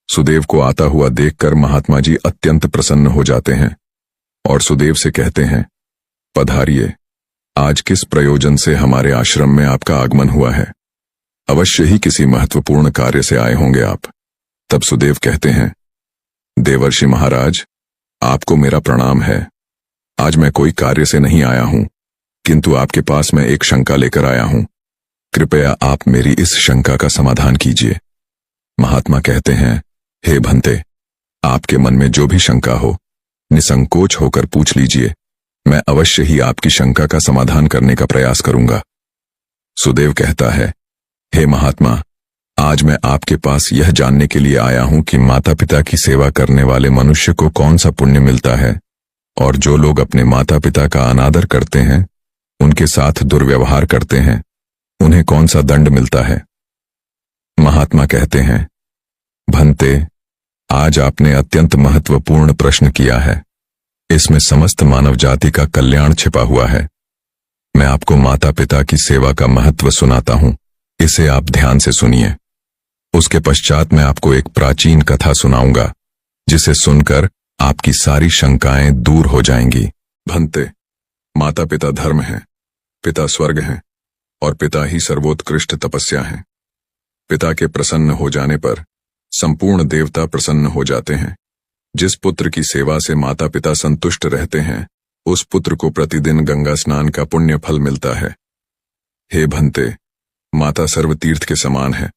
सुदेव को आता हुआ देखकर महात्मा जी अत्यंत प्रसन्न हो जाते हैं और सुदेव से कहते हैं, पधारिए, आज किस प्रयोजन से हमारे आश्रम में आपका आगमन हुआ है। अवश्य ही किसी महत्वपूर्ण कार्य से आए होंगे आप। तब सुदेव कहते हैं, देवर्षि महाराज, आपको मेरा प्रणाम है। आज मैं कोई कार्य से नहीं आया हूं, किंतु आपके पास मैं एक शंका लेकर आया हूं। कृपया आप मेरी इस शंका का समाधान कीजिए। महात्मा कहते हैं, हे भंते, आपके मन में जो भी शंका हो निसंकोच होकर पूछ लीजिए। मैं अवश्य ही आपकी शंका का समाधान करने का प्रयास करूंगा। सुदेव कहता है, हे महात्मा, आज मैं आपके पास यह जानने के लिए आया हूं कि माता पिता की सेवा करने वाले मनुष्य को कौन सा पुण्य मिलता है, और जो लोग अपने माता पिता का अनादर करते हैं, उनके साथ दुर्व्यवहार करते हैं, उन्हें कौन सा दंड मिलता है। महात्मा कहते हैं, भंते, आज आपने अत्यंत महत्वपूर्ण प्रश्न किया है। इसमें समस्त मानव जाति का कल्याण छिपा हुआ है। मैं आपको माता पिता की सेवा का महत्व सुनाता हूं, इसे आप ध्यान से सुनिए। उसके पश्चात मैं आपको एक प्राचीन कथा सुनाऊंगा, जिसे सुनकर आपकी सारी शंकाएं दूर हो जाएंगी। भंते, माता पिता धर्म हैं, पिता स्वर्ग हैं और पिता ही सर्वोत्कृष्ट तपस्या है। पिता के प्रसन्न हो जाने पर संपूर्ण देवता प्रसन्न हो जाते हैं। जिस पुत्र की सेवा से माता पिता संतुष्ट रहते हैं, उस पुत्र को प्रतिदिन गंगा स्नान का पुण्य फल मिलता है। हे भंते, माता सर्वतीर्थ के समान है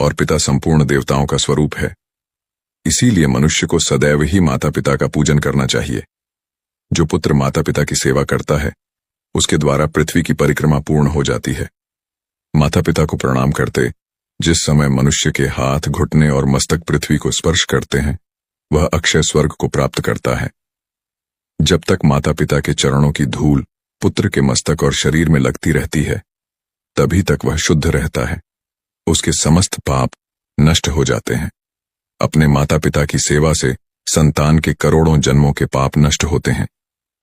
और पिता संपूर्ण देवताओं का स्वरूप है। इसीलिए मनुष्य को सदैव ही माता पिता का पूजन करना चाहिए। जो पुत्र माता पिता की सेवा करता है, उसके द्वारा पृथ्वी की परिक्रमा पूर्ण हो जाती है। माता पिता को प्रणाम करते जिस समय मनुष्य के हाथ, घुटने और मस्तक पृथ्वी को स्पर्श करते हैं, वह अक्षय स्वर्ग को प्राप्त करता है। जब तक माता पिता के चरणों की धूल पुत्र के मस्तक और शरीर में लगती रहती है, तभी तक वह शुद्ध रहता है। उसके समस्त पाप नष्ट हो जाते हैं। अपने माता पिता की सेवा से संतान के करोड़ों जन्मों के पाप नष्ट होते हैं,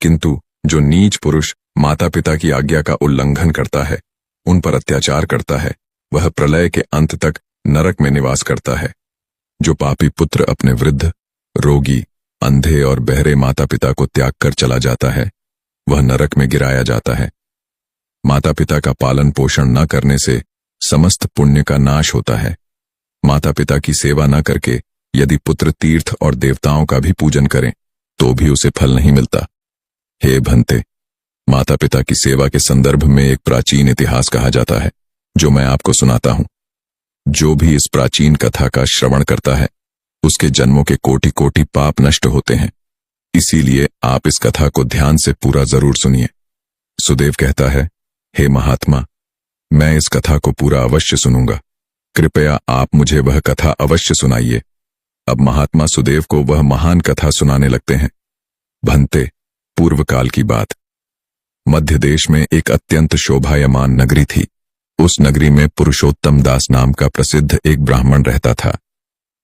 किंतु जो नीच पुरुष माता पिता की आज्ञा का उल्लंघन करता है, उन पर अत्याचार करता है, वह प्रलय के अंत तक नरक में निवास करता है। जो पापी पुत्र अपने वृद्ध, रोगी, अंधे और बहरे माता पिता को त्याग कर चला जाता है, वह नरक में गिराया जाता है। माता पिता का पालन पोषण न करने से समस्त पुण्य का नाश होता है। माता पिता की सेवा न करके यदि पुत्र तीर्थ और देवताओं का भी पूजन करें तो भी उसे फल नहीं मिलता। हे भंते, माता पिता की सेवा के संदर्भ में एक प्राचीन इतिहास कहा जाता है, जो मैं आपको सुनाता हूं। जो भी इस प्राचीन कथा का श्रवण करता है, उसके जन्मों के कोटि कोटि पाप नष्ट होते हैं। इसीलिए आप इस कथा को ध्यान से पूरा जरूर सुनिए। सुदेव कहता है, हे महात्मा, मैं इस कथा को पूरा अवश्य सुनूंगा। कृपया आप मुझे वह कथा अवश्य सुनाइए। अब महात्मा सुदेव को वह महान कथा सुनाने लगते हैं। भंते, पूर्व काल की बात। मध्य देश में एक अत्यंत शोभायमान नगरी थी। उस नगरी में पुरुषोत्तम दास नाम का प्रसिद्ध एक ब्राह्मण रहता था।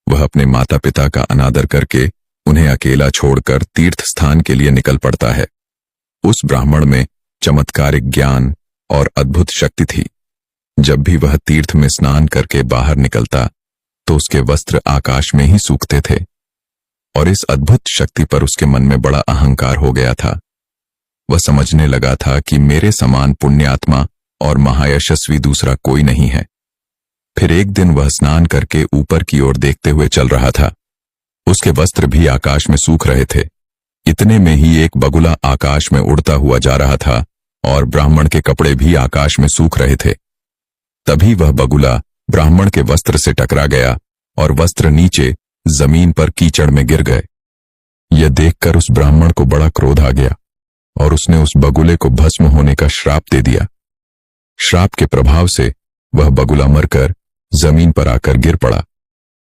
वह अपने माता पिता का अनादर करके उन्हें अकेला छोड़कर तीर्थ स्थान के लिए निकल पड़ता है। उस ब्राह्मण में चमत्कारिक ज्ञान और अद्भुत शक्ति थी। जब भी वह तीर्थ में स्नान करके बाहर निकलता तो उसके वस्त्र आकाश में ही सूखते थे, और इस अद्भुत शक्ति पर उसके मन में बड़ा अहंकार हो गया था। वह समझने लगा था कि मेरे समान पुण्यात्मा और महायशस्वी दूसरा कोई नहीं है। फिर एक दिन वह स्नान करके ऊपर की ओर देखते हुए चल रहा था। उसके वस्त्र भी आकाश में सूख रहे थे। इतने में ही एक बगुला आकाश में उड़ता हुआ जा रहा था और ब्राह्मण के कपड़े भी आकाश में सूख रहे थे। तभी वह बगुला ब्राह्मण के वस्त्र से टकरा गया और वस्त्र नीचे जमीन पर कीचड़ में गिर गए। यह देखकर उस ब्राह्मण को बड़ा क्रोध आ गया और उसने उस बगुले को भस्म होने का श्राप दे दिया। श्राप के प्रभाव से वह बगुला मरकर जमीन पर आकर गिर पड़ा।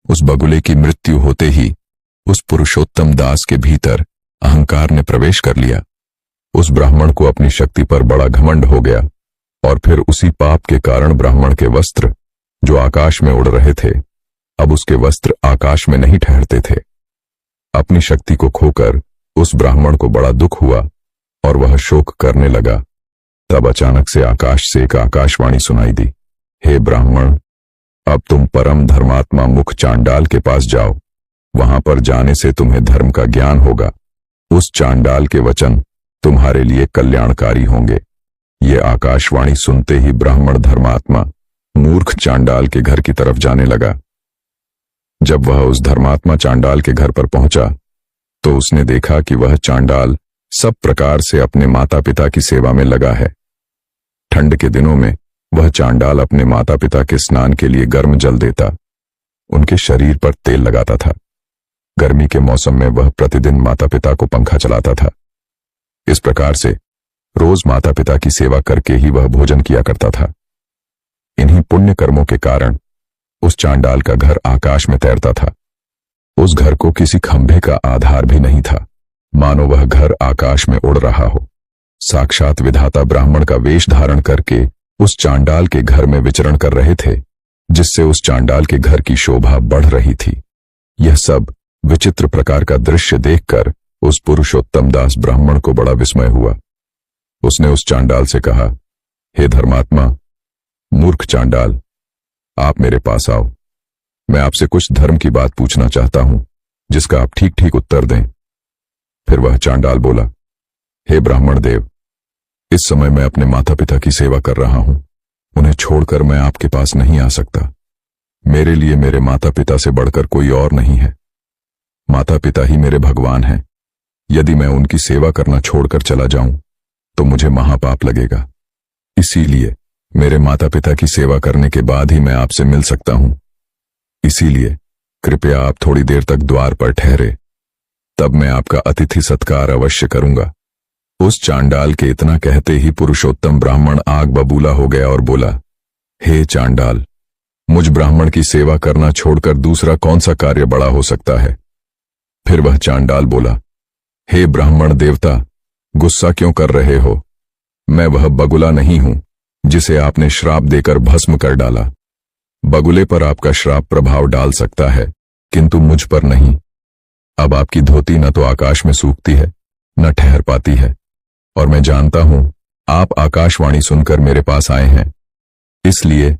उस बगुले की मृत्यु होते ही उस पुरुषोत्तम दास के भीतर अहंकार ने प्रवेश कर लिया। उस ब्राह्मण को अपनी शक्ति पर बड़ा घमंड हो गया और फिर उसी पाप के कारण ब्राह्मण के वस्त्र जो आकाश में उड़ रहे थे, अब उसके वस्त्र आकाश में नहीं ठहरते थे। अपनी शक्ति को खोकर उस ब्राह्मण को बड़ा दुख हुआ और वह शोक करने लगा। तब अचानक से आकाश से एक आकाशवाणी सुनाई दी, हे ब्राह्मण, अब तुम परम धर्मात्मा मुख चांडाल के पास जाओ। वहां पर जाने से तुम्हें धर्म का ज्ञान होगा। उस चांडाल के वचन तुम्हारे लिए कल्याणकारी होंगे। ये आकाशवाणी सुनते ही ब्राह्मण धर्मात्मा मूर्ख चांडाल के घर की तरफ जाने लगा। जब वह उस धर्मात्मा चांडाल के घर पर पहुंचा तो उसने देखा कि वह चांडाल सब प्रकार से अपने माता पिता की सेवा में लगा है। ठंड के दिनों में वह चांडाल अपने माता पिता के स्नान के लिए गर्म जल देता, उनके शरीर पर तेल लगाता था। गर्मी के मौसम में वह प्रतिदिन माता पिता को पंखा चलाता था। इस प्रकार से रोज माता पिता की सेवा करके ही वह भोजन किया करता था। इन्हीं पुण्य कर्मों के कारण उस चांडाल का घर आकाश में तैरता था। उस घर को किसी खंभे का आधार भी नहीं था, मानो वह घर आकाश में उड़ रहा हो। साक्षात विधाता ब्राह्मण का वेश धारण करके उस चांडाल के घर में विचरण कर रहे थे, जिससे उस चांडाल के घर की शोभा बढ़ रही थी। यह सब विचित्र प्रकार का दृश्य देखकर उस पुरुषोत्तम दास ब्राह्मण को बड़ा विस्मय हुआ। उसने उस चांडाल से कहा, हे धर्मात्मा, मूर्ख चांडाल, आप मेरे पास आओ। मैं आपसे कुछ धर्म की बात पूछना चाहता हूं, जिसका आप ठीक ठीक उत्तर दें। फिर वह चांडाल बोला, हे ब्राह्मण देव, इस समय मैं अपने माता पिता की सेवा कर रहा हूं। उन्हें छोड़कर मैं आपके पास नहीं आ सकता। मेरे लिए मेरे माता पिता से बढ़कर कोई और नहीं है। माता पिता ही मेरे भगवान हैं। यदि मैं उनकी सेवा करना छोड़कर चला जाऊं तो मुझे महापाप लगेगा। इसीलिए मेरे माता पिता की सेवा करने के बाद ही मैं आपसे मिल सकता हूं। इसीलिए कृपया आप थोड़ी देर तक द्वार पर ठहरे, तब मैं आपका अतिथि सत्कार अवश्य करूंगा। उस चांडाल के इतना कहते ही पुरुषोत्तम ब्राह्मण आग बबूला हो गया और बोला, हे चांडाल, मुझ ब्राह्मण की सेवा करना छोड़कर दूसरा कौन सा कार्य बड़ा हो सकता है। फिर वह चांडाल बोला, हे ब्राह्मण देवता, गुस्सा क्यों कर रहे हो। मैं वह बगुला नहीं हूं जिसे आपने श्राप देकर भस्म कर डाला। बगुले पर आपका श्राप प्रभाव डाल सकता है, किंतु मुझ पर नहीं। अब आपकी धोती न तो आकाश में सूखती है न ठहर पाती है, और मैं जानता हूं आप आकाशवाणी सुनकर मेरे पास आए हैं इसलिए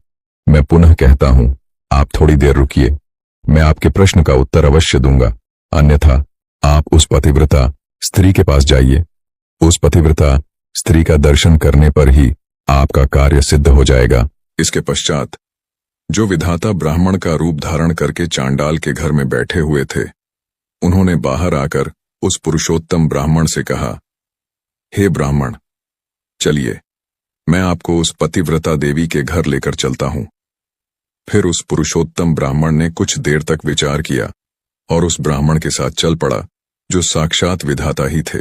मैं पुनः कहता हूं, आप थोड़ी देर रुकिए। मैं आपके प्रश्न का उत्तर अवश्य दूंगा, अन्यथा आप उस पतिव्रता स्त्री के पास जाइए। उस पतिव्रता स्त्री का दर्शन करने पर ही आपका कार्य सिद्ध हो जाएगा। इसके पश्चात जो विधाता ब्राह्मण का रूप धारण करके चांडाल के घर में बैठे हुए थे, उन्होंने बाहर आकर उस पुरुषोत्तम ब्राह्मण से कहा, हे ब्राह्मण, चलिए मैं आपको उस पतिव्रता देवी के घर लेकर चलता हूं। फिर उस पुरुषोत्तम ब्राह्मण ने कुछ देर तक विचार किया और उस ब्राह्मण के साथ चल पड़ा जो साक्षात विधाता ही थे।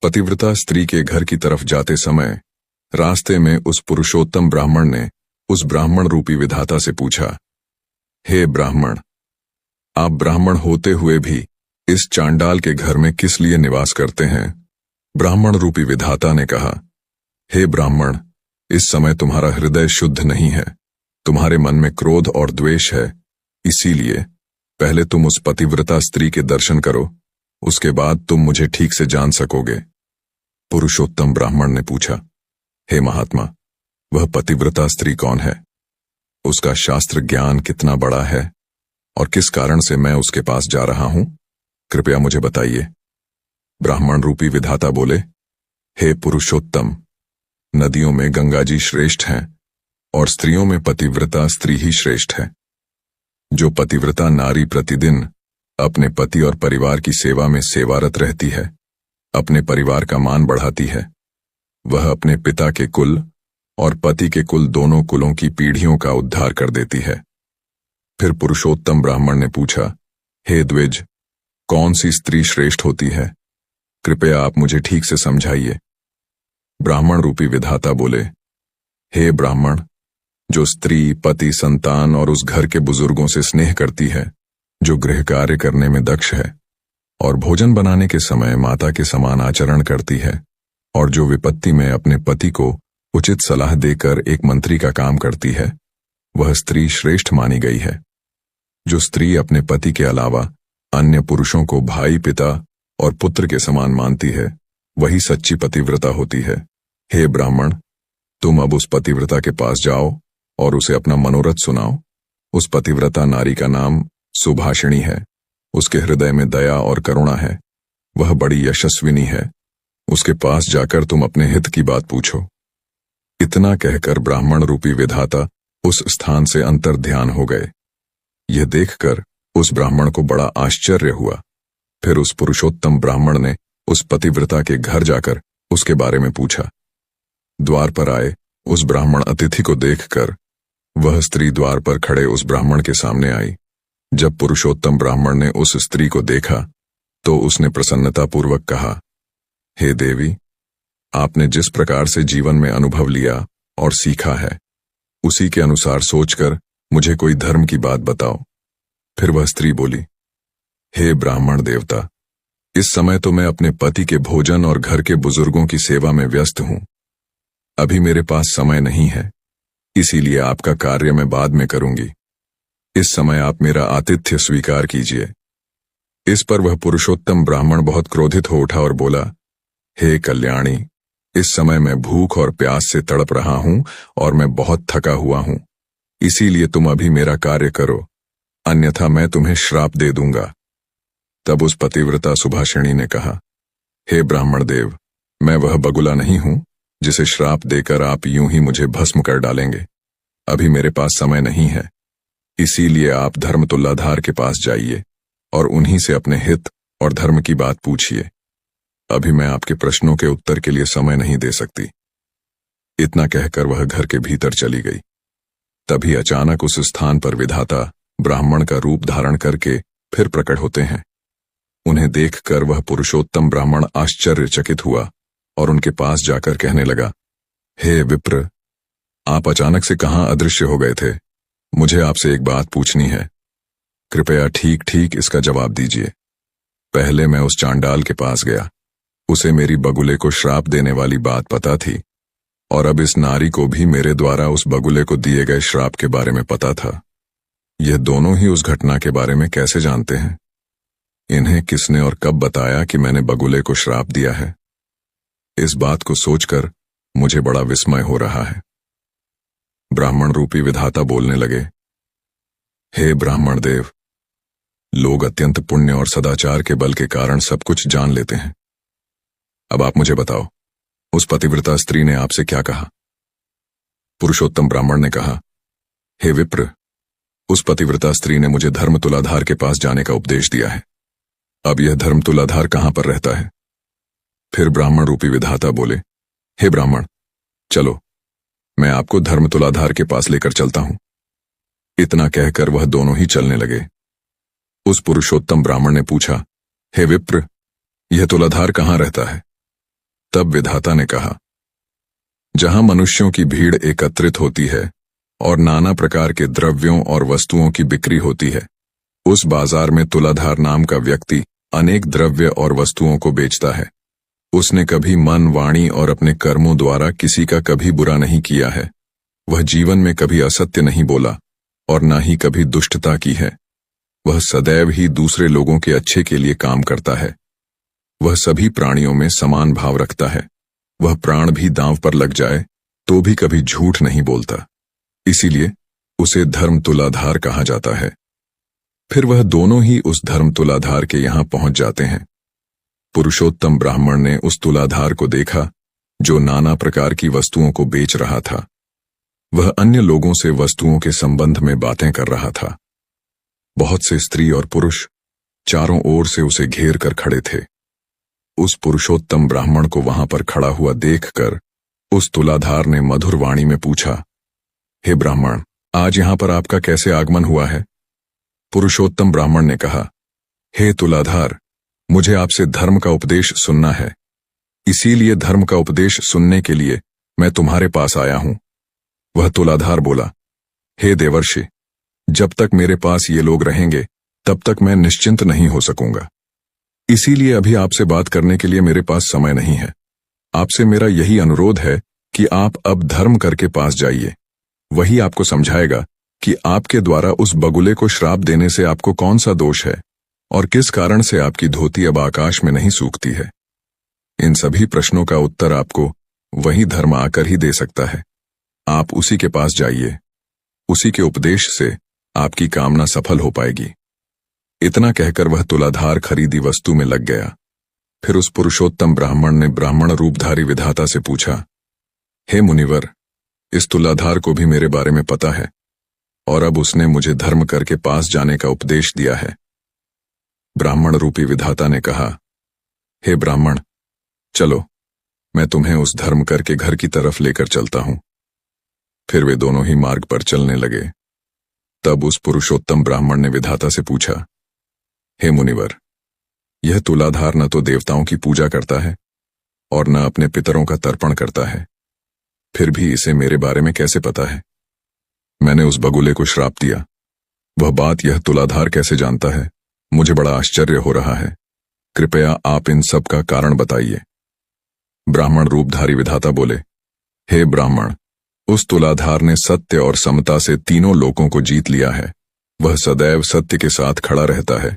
पतिव्रता स्त्री के घर की तरफ जाते समय रास्ते में उस पुरुषोत्तम ब्राह्मण ने उस ब्राह्मण रूपी विधाता से पूछा, हे ब्राह्मण, आप ब्राह्मण होते हुए भी इस चांडाल के घर में किस लिए निवास करते हैं? ब्राह्मण रूपी विधाता ने कहा, हे ब्राह्मण, इस समय तुम्हारा हृदय शुद्ध नहीं है, तुम्हारे मन में क्रोध और द्वेष है, इसीलिए पहले तुम उस पतिव्रता स्त्री के दर्शन करो, उसके बाद तुम मुझे ठीक से जान सकोगे। पुरुषोत्तम ब्राह्मण ने पूछा, हे महात्मा, वह पतिव्रता स्त्री कौन है? उसका शास्त्र ज्ञान कितना बड़ा है और किस कारण से मैं उसके पास जा रहा हूं? कृपया मुझे बताइए। ब्राह्मण रूपी विधाता बोले, हे पुरुषोत्तम, नदियों में गंगा जी श्रेष्ठ हैं और स्त्रियों में पतिव्रता स्त्री ही श्रेष्ठ है। जो पतिव्रता नारी प्रतिदिन अपने पति और परिवार की सेवा में सेवारत रहती है, अपने परिवार का मान बढ़ाती है, वह अपने पिता के कुल और पति के कुल दोनों कुलों की पीढ़ियों का उद्धार कर देती है। फिर पुरुषोत्तम ब्राह्मण ने पूछा, हे द्विज, कौन सी स्त्री श्रेष्ठ होती है? कृपया आप मुझे ठीक से समझाइए। ब्राह्मण रूपी विधाता बोले, हे ब्राह्मण, जो स्त्री पति संतान और उस घर के बुजुर्गों से स्नेह करती है, जो गृह कार्य करने में दक्ष है और भोजन बनाने के समय माता के समान आचरण करती है, और जो विपत्ति में अपने पति को उचित सलाह देकर एक मंत्री का काम करती है, वह स्त्री श्रेष्ठ मानी गई है। जो स्त्री अपने पति के अलावा अन्य पुरुषों को भाई पिता और पुत्र के समान मानती है, वही सच्ची पतिव्रता होती है। हे ब्राह्मण, तुम अब उस पतिव्रता के पास जाओ और उसे अपना मनोरथ सुनाओ। उस पतिव्रता नारी का नाम सुभाषिणी है। उसके हृदय में दया और करुणा है। वह बड़ी यशस्विनी है। उसके पास जाकर तुम अपने हित की बात पूछो। इतना कहकर ब्राह्मण रूपी विधाता उस स्थान से अंतर ध्यान हो गए। यह देखकर उस ब्राह्मण को बड़ा आश्चर्य हुआ। फिर उस पुरुषोत्तम ब्राह्मण ने उस पतिव्रता के घर जाकर उसके बारे में पूछा। द्वार पर आए उस ब्राह्मण अतिथि को देखकर वह स्त्री द्वार पर खड़े उस ब्राह्मण के सामने आई। जब पुरुषोत्तम ब्राह्मण ने उस स्त्री को देखा तो उसने प्रसन्नतापूर्वक कहा, हे देवी, आपने जिस प्रकार से जीवन में अनुभव लिया और सीखा है, उसी के अनुसार सोचकर मुझे कोई धर्म की बात बताओ। फिर वह स्त्री बोली, हे ब्राह्मण देवता, इस समय तो मैं अपने पति के भोजन और घर के बुजुर्गों की सेवा में व्यस्त हूं। अभी मेरे पास समय नहीं है, इसीलिए आपका कार्य मैं बाद में करूंगी। इस समय आप मेरा आतिथ्य स्वीकार कीजिए। इस पर वह पुरुषोत्तम ब्राह्मण बहुत क्रोधित हो उठा और बोला, हे कल्याणी, इस समय मैं भूख और प्यास से तड़प रहा हूं और मैं बहुत थका हुआ हूं, इसीलिए तुम अभी मेरा कार्य करो, अन्यथा मैं तुम्हें श्राप दे दूंगा। तब उस पतिव्रता सुभाषिणी ने कहा, हे ब्राह्मण देव, मैं वह बगुला नहीं हूं जिसे श्राप देकर आप यूं ही मुझे भस्म कर डालेंगे। अभी मेरे पास समय नहीं है, इसीलिए आप धर्म तुल्लाधार के पास जाइए और उन्हीं से अपने हित और धर्म की बात पूछिए। अभी मैं आपके प्रश्नों के उत्तर के लिए समय नहीं दे सकती। इतना कहकर वह घर के भीतर चली गई। तभी अचानक उस स्थान पर विधाता ब्राह्मण का रूप धारण करके फिर प्रकट होते हैं। उन्हें देखकर वह पुरुषोत्तम ब्राह्मण आश्चर्यचकित हुआ और उनके पास जाकर कहने लगा, हे विप्र, आप अचानक से कहां अदृश्य हो गए थे? मुझे आपसे एक बात पूछनी है। कृपया ठीक ठीक इसका जवाब दीजिए। पहले मैं उस चांडाल के पास गया, उसे मेरी बगुले को श्राप देने वाली बात पता थी, और अब इस नारी को भी मेरे द्वारा उस बगुले को दिए गए श्राप के बारे में पता था। यह दोनों ही उस घटना के बारे में कैसे जानते हैं? इन्हें किसने और कब बताया कि मैंने बगुले को श्राप दिया है? इस बात को सोचकर मुझे बड़ा विस्मय हो रहा है। ब्राह्मण रूपी विधाता बोलने लगे, हे ब्राह्मण देव, लोग अत्यंत पुण्य और सदाचार के बल के कारण सब कुछ जान लेते हैं। अब आप मुझे बताओ, उस पतिव्रता स्त्री ने आपसे क्या कहा? पुरुषोत्तम ब्राह्मण ने कहा, हे विप्र, उस पतिव्रता स्त्री ने मुझे धर्म तुलाधार के पास जाने का उपदेश दिया है। अब यह धर्म तुलाधार कहां पर रहता है? फिर ब्राह्मण रूपी विधाता बोले, हे ब्राह्मण, चलो, मैं आपको धर्म तुलाधार के पास लेकर चलता हूं। इतना कहकर वह दोनों ही चलने लगे। उस पुरुषोत्तम ब्राह्मण ने पूछा, हे विप्र, यह तुलाधार कहां रहता है? तब विधाता ने कहा, जहां मनुष्यों की भीड़ एकत्रित होती है और नाना प्रकार के द्रव्यों और वस्तुओं की बिक्री होती है, उस बाजार में तुलाधार नाम का व्यक्ति अनेक द्रव्य और वस्तुओं को बेचता है। उसने कभी मन, वाणी और अपने कर्मों द्वारा किसी का कभी बुरा नहीं किया है। वह जीवन में कभी असत्य नहीं बोला और न ही कभी दुष्टता की है। वह सदैव ही दूसरे लोगों के अच्छे के लिए काम करता है। वह सभी प्राणियों में समान भाव रखता है। वह प्राण भी दांव पर लग जाए तो भी कभी झूठ नहीं बोलता, इसीलिए उसे धर्म तुलाधार कहा जाता है। फिर वह दोनों ही उस धर्म तुलाधार के यहां पहुंच जाते हैं। पुरुषोत्तम ब्राह्मण ने उस तुलाधार को देखा जो नाना प्रकार की वस्तुओं को बेच रहा था। वह अन्य लोगों से वस्तुओं के संबंध में बातें कर रहा था। बहुत से स्त्री और पुरुष चारों ओर से उसे घेर कर खड़े थे। उस पुरुषोत्तम ब्राह्मण को वहां पर खड़ा हुआ देखकर उस तुलाधार ने मधुर वाणी में पूछा, हे ब्राह्मण, आज यहां पर आपका कैसे आगमन हुआ है? पुरुषोत्तम ब्राह्मण ने कहा, हे तुलाधार, मुझे आपसे धर्म का उपदेश सुनना है। इसीलिए धर्म का उपदेश सुनने के लिए मैं तुम्हारे पास आया हूं। वह तुलाधार बोला, हे देवर्षि, जब तक मेरे पास ये लोग रहेंगे तब तक मैं निश्चिंत नहीं हो सकूंगा। इसीलिए अभी आपसे बात करने के लिए मेरे पास समय नहीं है। आपसे मेरा यही अनुरोध है कि आप अब धर्म करके पास जाइए। वही आपको समझाएगा कि आपके द्वारा उस बगुले को श्राप देने से आपको कौन सा दोष है और किस कारण से आपकी धोती अब आकाश में नहीं सूखती है। इन सभी प्रश्नों का उत्तर आपको वही धर्म आकर ही दे सकता है। आप उसी के पास जाइए। उसी के उपदेश से आपकी कामना सफल हो पाएगी। इतना कहकर वह तुलाधार खरीदी वस्तु में लग गया। फिर उस पुरुषोत्तम ब्राह्मण ने ब्राह्मण रूपधारी विधाता से पूछा, हे मुनिवर, इस तुलाधार को भी मेरे बारे में पता है और अब उसने मुझे धर्म करके पास जाने का उपदेश दिया है। ब्राह्मण रूपी विधाता ने कहा, हे ब्राह्मण, चलो, मैं तुम्हें उस धर्म करके घर की तरफ लेकर चलता हूं। फिर वे दोनों ही मार्ग पर चलने लगे। तब उस पुरुषोत्तम ब्राह्मण ने विधाता से पूछा, हे मुनिवर, यह तुलाधार न तो देवताओं की पूजा करता है और न अपने पितरों का तर्पण करता है, फिर भी इसे मेरे बारे में कैसे पता है? मैंने उस बगुले को श्राप दिया। वह बात यह तुलाधार कैसे जानता है? मुझे बड़ा आश्चर्य हो रहा है। कृपया आप इन सब का कारण बताइए। ब्राह्मण रूपधारी विधाता बोले, हे ब्राह्मण, उस तुलाधार ने सत्य और समता से तीनों लोकों को जीत लिया है। वह सदैव सत्य के साथ खड़ा रहता है,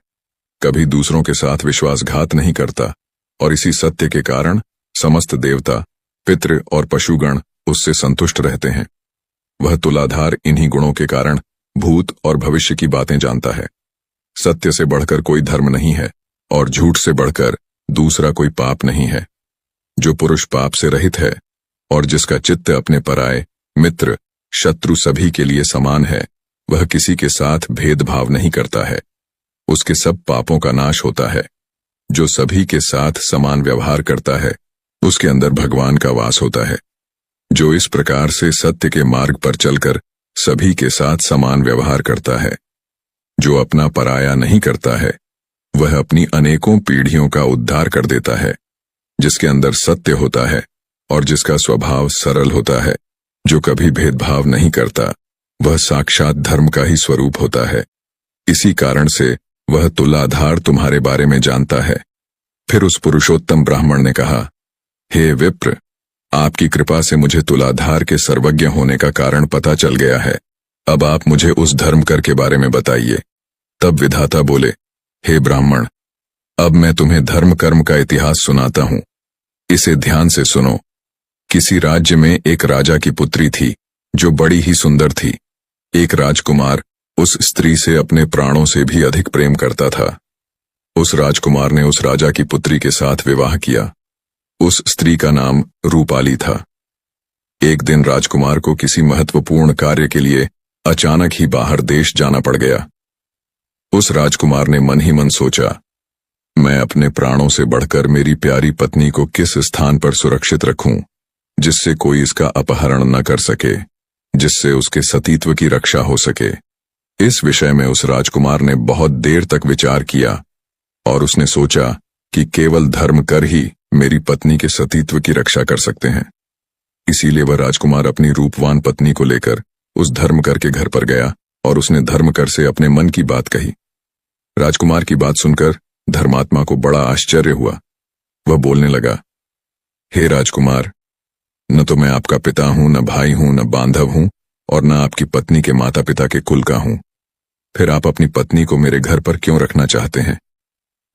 कभी दूसरों के साथ विश्वासघात नहीं करता और इसी सत्य के कारण समस्त देवता, पितृ और पशुगण उससे संतुष्ट रहते हैं। वह तुलाधार इन्हीं गुणों के कारण भूत और भविष्य की बातें जानता है। सत्य से बढ़कर कोई धर्म नहीं है और झूठ से बढ़कर दूसरा कोई पाप नहीं है। जो पुरुष पाप से रहित है और जिसका चित्त अपने पराये, मित्र, शत्रु सभी के लिए समान है, वह किसी के साथ भेदभाव नहीं करता है। उसके सब पापों का नाश होता है। जो सभी के साथ समान व्यवहार करता है, उसके अंदर भगवान का वास होता है। जो इस प्रकार से सत्य के मार्ग पर चलकर सभी के साथ समान व्यवहार करता है, जो अपना पराया नहीं करता है, वह अपनी अनेकों पीढ़ियों का उद्धार कर देता है। जिसके अंदर सत्य होता है और जिसका स्वभाव सरल होता है, जो कभी भेदभाव नहीं करता, वह साक्षात धर्म का ही स्वरूप होता है। इसी कारण से वह तुलाधार तुम्हारे बारे में जानता है। फिर उस पुरुषोत्तम ब्राह्मण ने कहा, हे विप्र, आपकी कृपा से मुझे तुलाधार के सर्वज्ञ होने का कारण पता चल गया है। अब आप मुझे उस धर्म कर के बारे में बताइए। तब विधाता बोले, हे ब्राह्मण, अब मैं तुम्हें धर्म कर्म का इतिहास सुनाता हूं। इसे ध्यान से सुनो। किसी राज्य में एक राजा की पुत्री थी जो बड़ी ही सुंदर थी। एक राजकुमार उस स्त्री से अपने प्राणों से भी अधिक प्रेम करता था। उस राजकुमार ने उस राजा की पुत्री के साथ विवाह किया। उस स्त्री का नाम रूपाली था। एक दिन राजकुमार को किसी महत्वपूर्ण कार्य के लिए अचानक ही बाहर देश जाना पड़ गया। उस राजकुमार ने मन ही मन सोचा, मैं अपने प्राणों से बढ़कर मेरी प्यारी पत्नी को किस स्थान पर सुरक्षित रखूं, जिससे कोई इसका अपहरण न कर सके, जिससे उसके सतीत्व की रक्षा हो सके। इस विषय में उस राजकुमार ने बहुत देर तक विचार किया और उसने सोचा कि केवल धर्म कर ही मेरी पत्नी के सतीत्व की रक्षा कर सकते हैं। इसीलिए वह राजकुमार अपनी रूपवान पत्नी को लेकर उस धर्मकर के घर पर गया और उसने धर्मकर से अपने मन की बात कही। राजकुमार की बात सुनकर धर्मात्मा को बड़ा आश्चर्य हुआ। वह बोलने लगा, हे राजकुमार, न तो मैं आपका पिता हूं, न भाई हूं, न बांधव हूं और न आपकी पत्नी के माता पिता के कुल का हूं। फिर आप अपनी पत्नी को मेरे घर पर क्यों रखना चाहते हैं?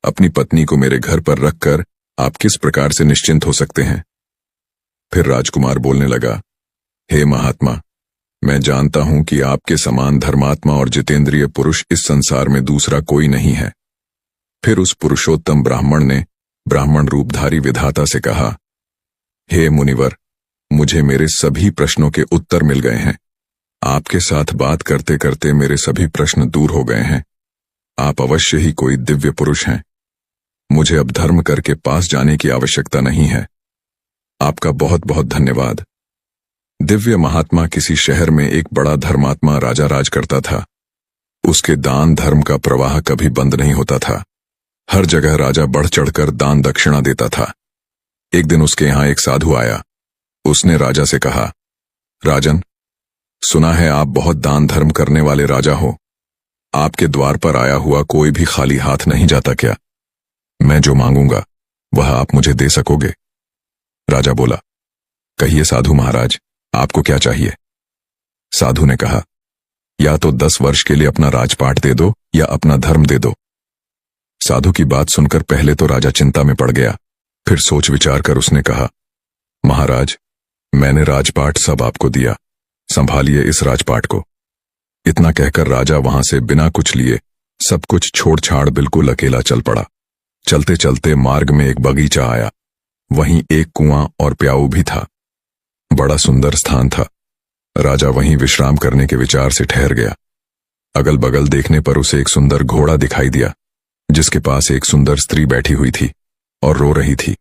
अपनी पत्नी को मेरे घर पर रखकर आप किस प्रकार से निश्चिंत हो सकते हैं? फिर राजकुमार बोलने लगा, हे महात्मा, मैं जानता हूं कि आपके समान धर्मात्मा और जितेंद्रिय पुरुष इस संसार में दूसरा कोई नहीं है। फिर उस पुरुषोत्तम ब्राह्मण ने ब्राह्मण रूपधारी विधाता से कहा, हे मुनिवर, मुझे मेरे सभी प्रश्नों के उत्तर मिल गए हैं। आपके साथ बात करते करते मेरे सभी प्रश्न दूर हो गए हैं। आप अवश्य ही कोई दिव्य पुरुष हैं। मुझे अब धर्म करके पास जाने की आवश्यकता नहीं है। आपका बहुत बहुत धन्यवाद। दिव्य महात्मा किसी शहर में एक बड़ा धर्मात्मा राजा राज करता था। उसके दान धर्म का प्रवाह कभी बंद नहीं होता था। हर जगह राजा बढ़ चढ़कर दान दक्षिणा देता था। एक दिन उसके यहां एक साधु आया। उसने राजा से कहा, राजन, सुना है आप बहुत दान धर्म करने वाले राजा हो। आपके द्वार पर आया हुआ कोई भी खाली हाथ नहीं जाता क्या? मैं जो मांगूंगा वह आप मुझे दे सकोगे? राजा बोला, कहिए साधु महाराज, आपको क्या चाहिए? साधु ने कहा, या तो 10 वर्ष के लिए अपना राजपाट दे दो या अपना धर्म दे दो। साधु की बात सुनकर पहले तो राजा चिंता में पड़ गया, फिर सोच विचार कर उसने कहा, महाराज, मैंने राजपाट सब आपको दिया, संभालिए इस राजपाट को। इतना कहकर राजा वहां से बिना कुछ लिए सब कुछ छोड़ छाड़ बिल्कुल अकेला चल पड़ा। चलते चलते मार्ग में एक बगीचा आया। वहीं एक कुआं और प्याऊ भी था। बड़ा सुंदर स्थान था। राजा वहीं विश्राम करने के विचार से ठहर गया। अगल बगल देखने पर उसे एक सुंदर घोड़ा दिखाई दिया, जिसके पास एक सुंदर स्त्री बैठी हुई थी और रो रही थी।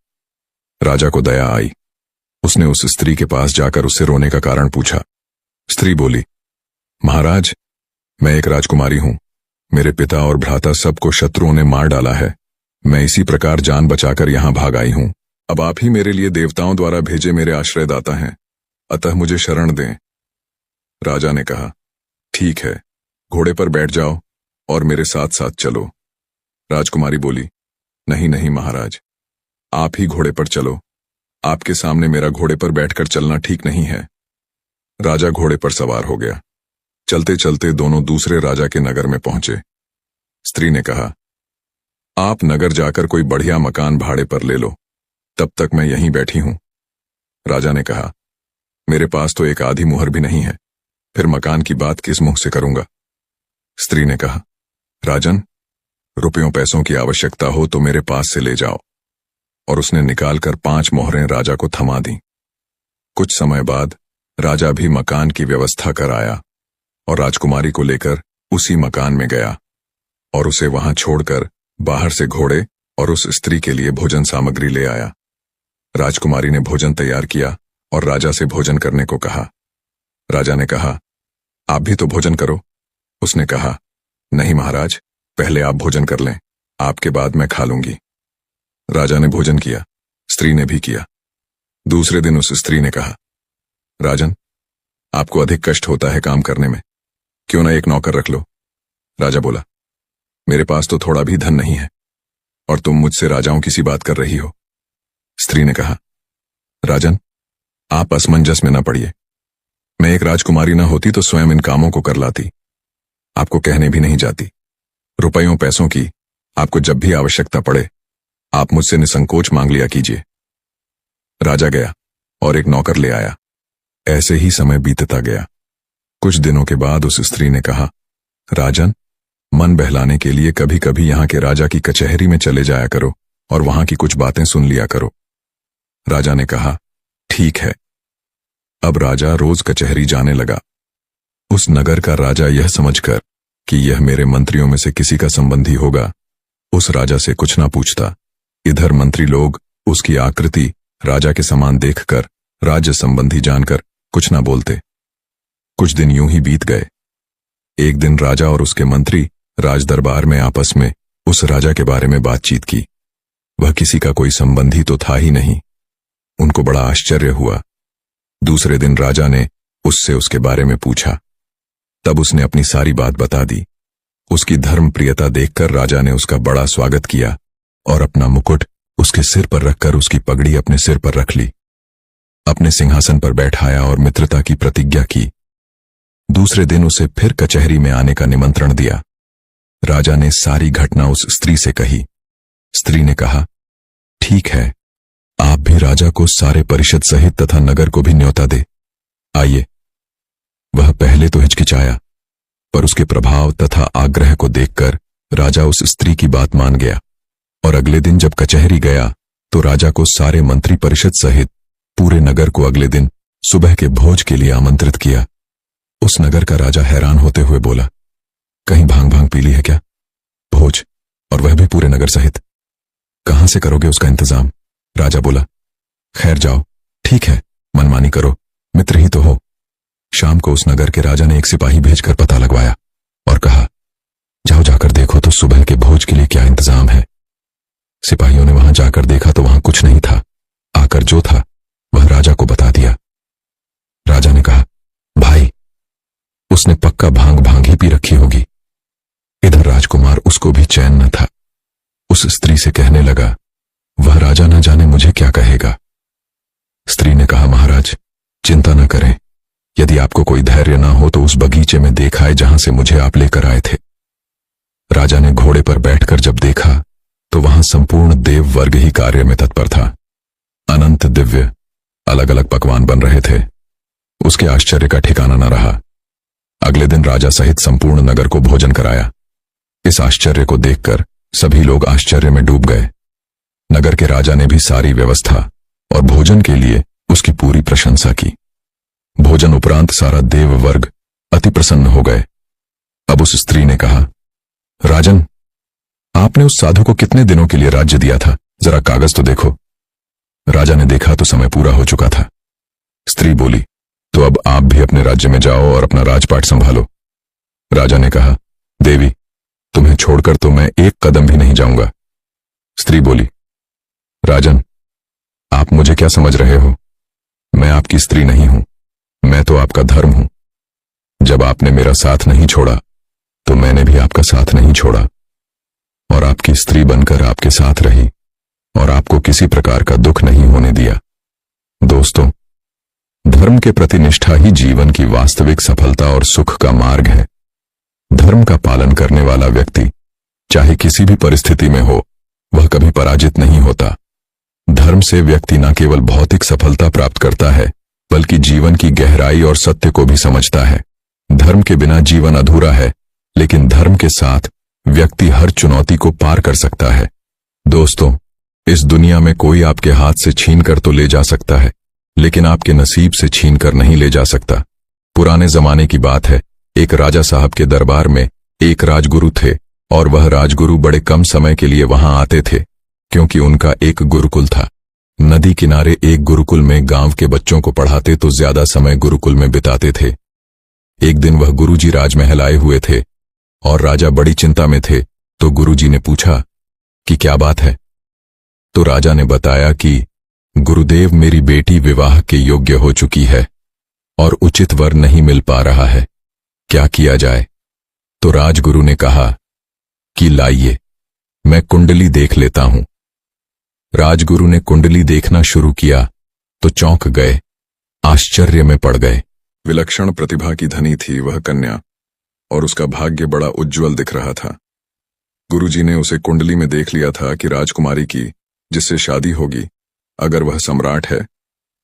राजा को दया आई। उसने उस स्त्री के पास जाकर उससे रोने का कारण पूछा। स्त्री बोली, महाराज, मैं एक राजकुमारी हूं। मेरे पिता और भ्राता सबको शत्रुओं ने मार डाला है। मैं इसी प्रकार जान बचाकर यहां भाग आई हूं। अब आप ही मेरे लिए देवताओं द्वारा भेजे मेरे आश्रयदाता हैं, अतः मुझे शरण दें। राजा ने कहा, ठीक है, घोड़े पर बैठ जाओ और मेरे साथ साथ चलो। राजकुमारी बोली, नहीं नहीं महाराज, आप ही घोड़े पर चलो। आपके सामने मेरा घोड़े पर बैठकर चलना ठीक नहीं है। राजा घोड़े पर सवार हो गया। चलते चलते दोनों दूसरे राजा के नगर में पहुंचे। स्त्री ने कहा, आप नगर जाकर कोई बढ़िया मकान भाड़े पर ले लो, तब तक मैं यहीं बैठी हूं। राजा ने कहा, मेरे पास तो एक आधी मुहर भी नहीं है, फिर मकान की बात किस मुंह से करूंगा? स्त्री ने कहा, राजन, रुपयों पैसों की आवश्यकता हो तो मेरे पास से ले जाओ। और उसने निकालकर 5 मोहरें राजा को थमा दी। कुछ समय बाद राजा भी मकान की व्यवस्था कर आया और राजकुमारी को लेकर उसी मकान में गया और उसे वहां छोड़कर बाहर से घोड़े और उस स्त्री के लिए भोजन सामग्री ले आया। राजकुमारी ने भोजन तैयार किया और राजा से भोजन करने को कहा। राजा ने कहा, आप भी तो भोजन करो। उसने कहा, नहीं महाराज, पहले आप भोजन कर लें, आपके बाद मैं खा लूंगी। राजा ने भोजन किया, स्त्री ने भी किया। दूसरे दिन उस स्त्री ने कहा, राजन, आपको अधिक कष्ट होता है काम करने में, क्यों ना एक नौकर रख लो। राजा बोला, मेरे पास तो थोड़ा भी धन नहीं है और तुम मुझसे राजाओं की सी बात कर रही हो। स्त्री ने कहा, राजन, आप असमंजस में न पड़िए। मैं एक राजकुमारी न होती तो स्वयं इन कामों को कर लाती, आपको कहने भी नहीं जाती। रुपयों पैसों की आपको जब भी आवश्यकता पड़े आप मुझसे निसंकोच मांग लिया कीजिए। राजा गया और एक नौकर ले आया। ऐसे ही समय बीतता गया। कुछ दिनों के बाद उस स्त्री ने कहा, राजन, मन बहलाने के लिए कभी कभी यहाँ के राजा की कचहरी में चले जाया करो और वहां की कुछ बातें सुन लिया करो। राजा ने कहा, ठीक है। अब राजा रोज कचहरी जाने लगा। उस नगर का राजा यह समझकर कि यह मेरे मंत्रियों में से किसी का संबंधी होगा, उस राजा से कुछ ना पूछता। इधर मंत्री लोग उसकी आकृति राजा के समान देखकर, राज्य संबंधी जानकर कुछ ना बोलते। कुछ दिन यूं ही बीत गए। एक दिन राजा और उसके मंत्री राज दरबार में आपस में उस राजा के बारे में बातचीत की। वह किसी का कोई संबंधी तो था ही नहीं। उनको बड़ा आश्चर्य हुआ। दूसरे दिन राजा ने उससे उसके बारे में पूछा। तब उसने अपनी सारी बात बता दी। उसकी धर्म प्रियता देखकर राजा ने उसका बड़ा स्वागत किया और अपना मुकुट उसके सिर पर रखकर उसकी पगड़ी अपने सिर पर रख ली, अपने सिंहासन पर बैठाया और मित्रता की प्रतिज्ञा की। दूसरे दिन उसे फिर कचहरी में आने का निमंत्रण दिया। राजा ने सारी घटना उस स्त्री से कही। स्त्री ने कहा, ठीक है, आप भी राजा को सारे परिषद सहित तथा नगर को भी न्योता दे आइए। वह पहले तो हिचकिचाया, पर उसके प्रभाव तथा आग्रह को देखकर राजा उस स्त्री की बात मान गया और अगले दिन जब कचहरी गया तो राजा को सारे मंत्री परिषद सहित पूरे नगर को अगले दिन सुबह के भोज के लिए आमंत्रित किया। उस नगर का राजा हैरान होते हुए बोला, कहीं भांग भांग पी ली है क्या? भोज, और वह भी पूरे नगर सहित, कहां से करोगे उसका इंतजाम? राजा बोला, खैर जाओ, ठीक है, मनमानी करो, मित्र ही तो हो। शाम को उस नगर के राजा ने एक सिपाही भेजकर पता लगवाया और कहा, जाओ जाकर देखो तो सुबह के भोज के लिए क्या इंतजाम है। सिपाहियों ने वहां जाकर देखा तो वहां कुछ नहीं था। आकर जो था वह राजा को बता दिया। राजा ने कहा, भाई, उसने पक्का भांग भांग ही पी रखी होगी। इधर राजकुमार उसको भी चैन न था। उस स्त्री से कहने लगा, वह राजा न जाने मुझे क्या कहेगा। स्त्री ने कहा, महाराज, चिंता न करें। यदि आपको कोई धैर्य ना हो तो उस बगीचे में देखाए जहां से मुझे आप लेकर आए थे। राजा ने घोड़े पर बैठकर जब देखा तो वहां संपूर्ण देव वर्ग ही कार्य में तत्पर था। अनंत दिव्य अलग अलग पकवान बन रहे थे। उसके आश्चर्य का ठिकाना न रहा। अगले दिन राजा सहित संपूर्ण नगर को भोजन कराया। इस आश्चर्य को देखकर सभी लोग आश्चर्य में डूब गए। नगर के राजा ने भी सारी व्यवस्था और भोजन के लिए उसकी पूरी प्रशंसा की। भोजन उपरांत सारा देव वर्ग अति प्रसन्न हो गए। अब उस स्त्री ने कहा, राजन, आपने उस साधु को कितने दिनों के लिए राज्य दिया था? जरा कागज तो देखो। राजा ने देखा तो समय पूरा हो चुका था। स्त्री बोली, तो अब आप भी अपने राज्य में जाओ और अपना राजपाट संभालो। राजा ने कहा, देवी, तुम्हें छोड़कर तो मैं एक कदम भी नहीं जाऊंगा। स्त्री बोली, राजन, आप मुझे क्या समझ रहे हो? मैं आपकी स्त्री नहीं हूं, मैं तो आपका धर्म हूं। जब आपने मेरा साथ नहीं छोड़ा तो मैंने भी आपका साथ नहीं छोड़ा और आपकी स्त्री बनकर आपके साथ रही और आपको किसी प्रकार का दुख नहीं होने दिया। दोस्तों, धर्म के प्रति निष्ठा ही जीवन की वास्तविक सफलता और सुख का मार्ग है। धर्म का पालन करने वाला व्यक्ति चाहे किसी भी परिस्थिति में हो, वह कभी पराजित नहीं होता। धर्म से व्यक्ति न केवल भौतिक सफलता प्राप्त करता है, बल्कि जीवन की गहराई और सत्य को भी समझता है। धर्म के बिना जीवन अधूरा है, लेकिन धर्म के साथ व्यक्ति हर चुनौती को पार कर सकता है। दोस्तों, इस दुनिया में कोई आपके हाथ से छीन कर तो ले जा सकता है, लेकिन आपके नसीब से छीन कर नहीं ले जा सकता। पुराने जमाने की बात है, एक राजा साहब के दरबार में एक राजगुरु थे और वह राजगुरु बड़े कम समय के लिए वहां आते थे, क्योंकि उनका एक गुरुकुल था। नदी किनारे एक गुरुकुल में गांव के बच्चों को पढ़ाते तो ज्यादा समय गुरुकुल में बिताते थे। एक दिन वह गुरुजी राजमहल आए हुए थे और राजा बड़ी चिंता में थे, तो गुरुजी ने पूछा कि क्या बात है? तो राजा ने बताया कि गुरुदेव, मेरी बेटी विवाह के योग्य हो चुकी है और उचित वर नहीं मिल पा रहा है, क्या किया जाए? तो राजगुरु ने कहा कि लाइए, मैं कुंडली देख लेता हूं। राजगुरु ने कुंडली देखना शुरू किया तो चौंक गए, आश्चर्य में पड़ गए। विलक्षण प्रतिभा की धनी थी वह कन्या और उसका भाग्य बड़ा उज्जवल दिख रहा था। गुरुजी ने उसे कुंडली में देख लिया था कि राजकुमारी की जिससे शादी होगी, अगर वह सम्राट है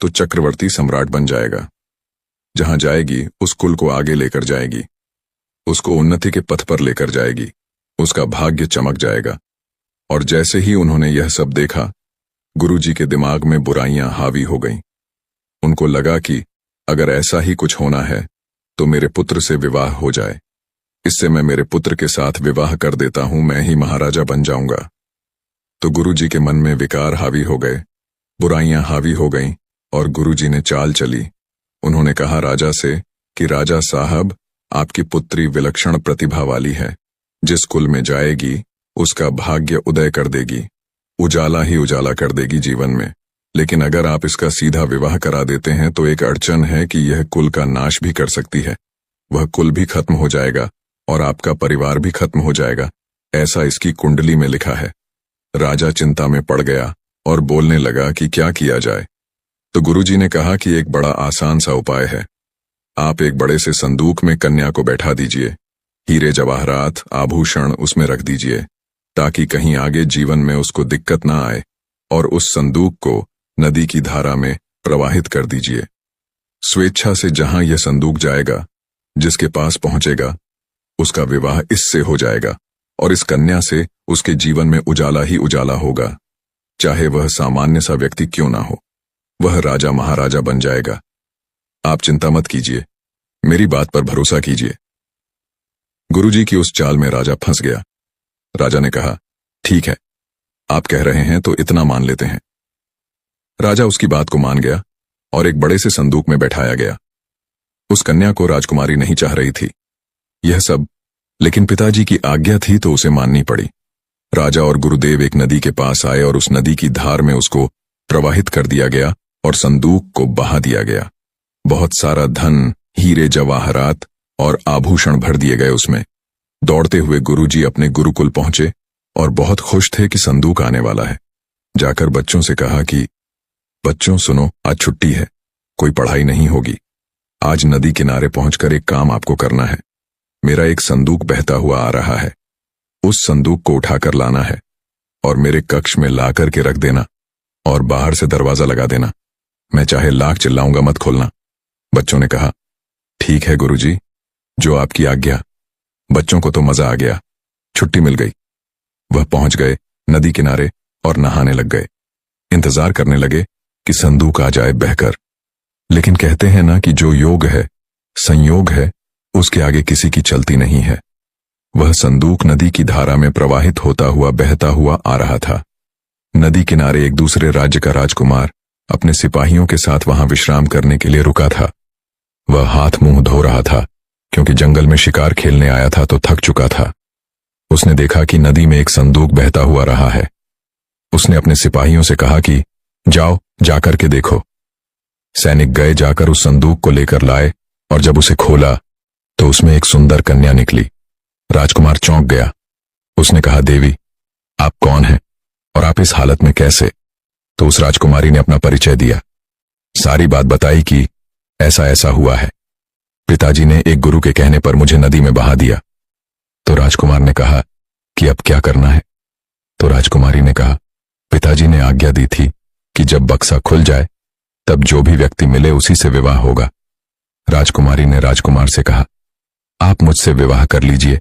तो चक्रवर्ती सम्राट बन जाएगा जहां जाएगी उस कुल को आगे लेकर जाएगी, उसको उन्नति के पथ पर लेकर जाएगी, उसका भाग्य चमक जाएगा। और जैसे ही उन्होंने यह सब देखा, गुरुजी के दिमाग में बुराइयां हावी हो गईं। उनको लगा कि अगर ऐसा ही कुछ होना है तो मेरे पुत्र से विवाह हो जाए, इससे मैं मेरे पुत्र के साथ विवाह कर देता हूं, मैं ही महाराजा बन जाऊंगा। तो गुरुजी के मन में विकार हावी हो गए, बुराइयां हावी हो गईं और गुरुजी ने चाल चली। उन्होंने कहा राजा से कि राजा साहब, आपकी पुत्री विलक्षण प्रतिभा वाली है, जिस कुल में जाएगी उसका भाग्य उदय कर देगी, उजाला ही उजाला कर देगी जीवन में। लेकिन अगर आप इसका सीधा विवाह करा देते हैं तो एक अड़चन है कि यह कुल का नाश भी कर सकती है, वह कुल भी खत्म हो जाएगा और आपका परिवार भी खत्म हो जाएगा, ऐसा इसकी कुंडली में लिखा है। राजा चिंता में पड़ गया और बोलने लगा कि क्या किया जाए। तो गुरुजी ने कहा कि एक बड़ा आसान सा उपाय है, आप एक बड़े से संदूक में कन्या को बैठा दीजिए, हीरे जवाहरात आभूषण उसमें रख दीजिए, ताकि कहीं आगे जीवन में उसको दिक्कत ना आए, और उस संदूक को नदी की धारा में प्रवाहित कर दीजिए। स्वेच्छा से जहां यह संदूक जाएगा, जिसके पास पहुंचेगा, उसका विवाह इससे हो जाएगा और इस कन्या से उसके जीवन में उजाला ही उजाला होगा, चाहे वह सामान्य सा व्यक्ति क्यों ना हो, वह राजा महाराजा बन जाएगा। आप चिंता मत कीजिए, मेरी बात पर भरोसा कीजिए। गुरुजी की उस चाल में राजा फंस गया। राजा ने कहा, ठीक है, आप कह रहे हैं तो इतना मान लेते हैं। राजा उसकी बात को मान गया और एक बड़े से संदूक में बैठाया गया। उस कन्या को राजकुमारी नहीं चाह रही थी यह सब, लेकिन पिताजी की आज्ञा थी तो उसे माननी पड़ी। राजा और गुरुदेव एक नदी के पास आए और उस नदी की धार में उसको प्रवाहित कर दिया गया और संदूक को बहा दिया गया। बहुत सारा धन, हीरे जवाहरात और आभूषण भर दिए गए उसमें। दौड़ते हुए गुरुजी अपने गुरुकुल पहुंचे और बहुत खुश थे कि संदूक आने वाला है। जाकर बच्चों से कहा कि बच्चों सुनो, आज छुट्टी है, कोई पढ़ाई नहीं होगी। आज नदी किनारे पहुंचकर एक काम आपको करना है। मेरा एक संदूक बहता हुआ आ रहा है, उस संदूक को उठाकर लाना है और मेरे कक्ष में ला करके रख देना और बाहर से दरवाजा लगा देना। मैं चाहे लाख चिल्लाऊंगा, मत खोलना। बच्चों ने कहा, ठीक है गुरुजी, जो आपकी आज्ञा। बच्चों को तो मजा आ गया, छुट्टी मिल गई। वह पहुंच गए नदी किनारे और नहाने लग गए। इंतजार करने लगे कि संदूक आ जाए बहकर। लेकिन कहते हैं ना कि जो योग है, संयोग है, उसके आगे किसी की चलती नहीं है। वह संदूक नदी की धारा में प्रवाहित होता हुआ बहता हुआ आ रहा था। नदी किनारे एक दूसरे राज्य का राजकुमार अपने सिपाहियों के साथ वहां विश्राम करने के लिए रुका था। वह हाथ मुंह धो रहा था, क्योंकि जंगल में शिकार खेलने आया था तो थक चुका था। उसने देखा कि नदी में एक संदूक बहता हुआ रहा है। उसने अपने सिपाहियों से कहा कि जाओ, जाकर के देखो। सैनिक गए, जाकर उस संदूक को लेकर लाए और जब उसे खोला तो उसमें एक सुंदर कन्या निकली। राजकुमार चौंक गया। उसने कहा, देवी, आप कौन हैं और आप इस हालत में कैसे? तो उस राजकुमारी ने अपना परिचय दिया, सारी बात बताई कि ऐसा ऐसा हुआ है। पिताजी ने एक गुरु के कहने पर मुझे नदी में बहा दिया। तो राजकुमार ने कहा कि अब क्या करना है? तो राजकुमारी ने कहा, पिताजी ने आज्ञा दी थी कि जब बक्सा खुल जाए तब जो भी व्यक्ति मिले उसी से विवाह होगा। राजकुमारी ने राजकुमार से कहा, आप मुझसे विवाह कर लीजिए,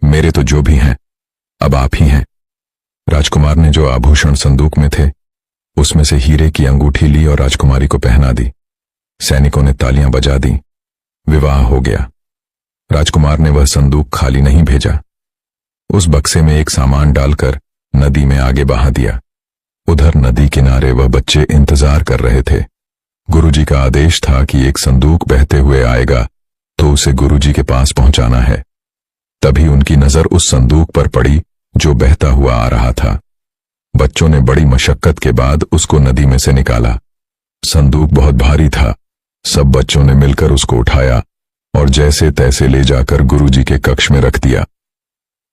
मेरे तो जो भी हैं अब आप ही हैं। राजकुमार ने जो आभूषण संदूक में थे उसमें से हीरे की अंगूठी ली और राजकुमारी को पहना दी। सैनिकों ने तालियां बजा दी। विवाह हो गया। राजकुमार ने वह संदूक खाली नहीं भेजा। उस बक्से में एक सामान डालकर नदी में आगे बहा दिया। उधर नदी किनारे वह बच्चे इंतजार कर रहे थे। गुरुजी का आदेश था कि एक संदूक बहते हुए आएगा तो उसे गुरुजी के पास पहुंचाना है। तभी उनकी नजर उस संदूक पर पड़ी जो बहता हुआ आ रहा था। बच्चों ने बड़ी मशक्कत के बाद उसको नदी में से निकाला। संदूक बहुत भारी था। सब बच्चों ने मिलकर उसको उठाया और जैसे तैसे ले जाकर गुरुजी के कक्ष में रख दिया।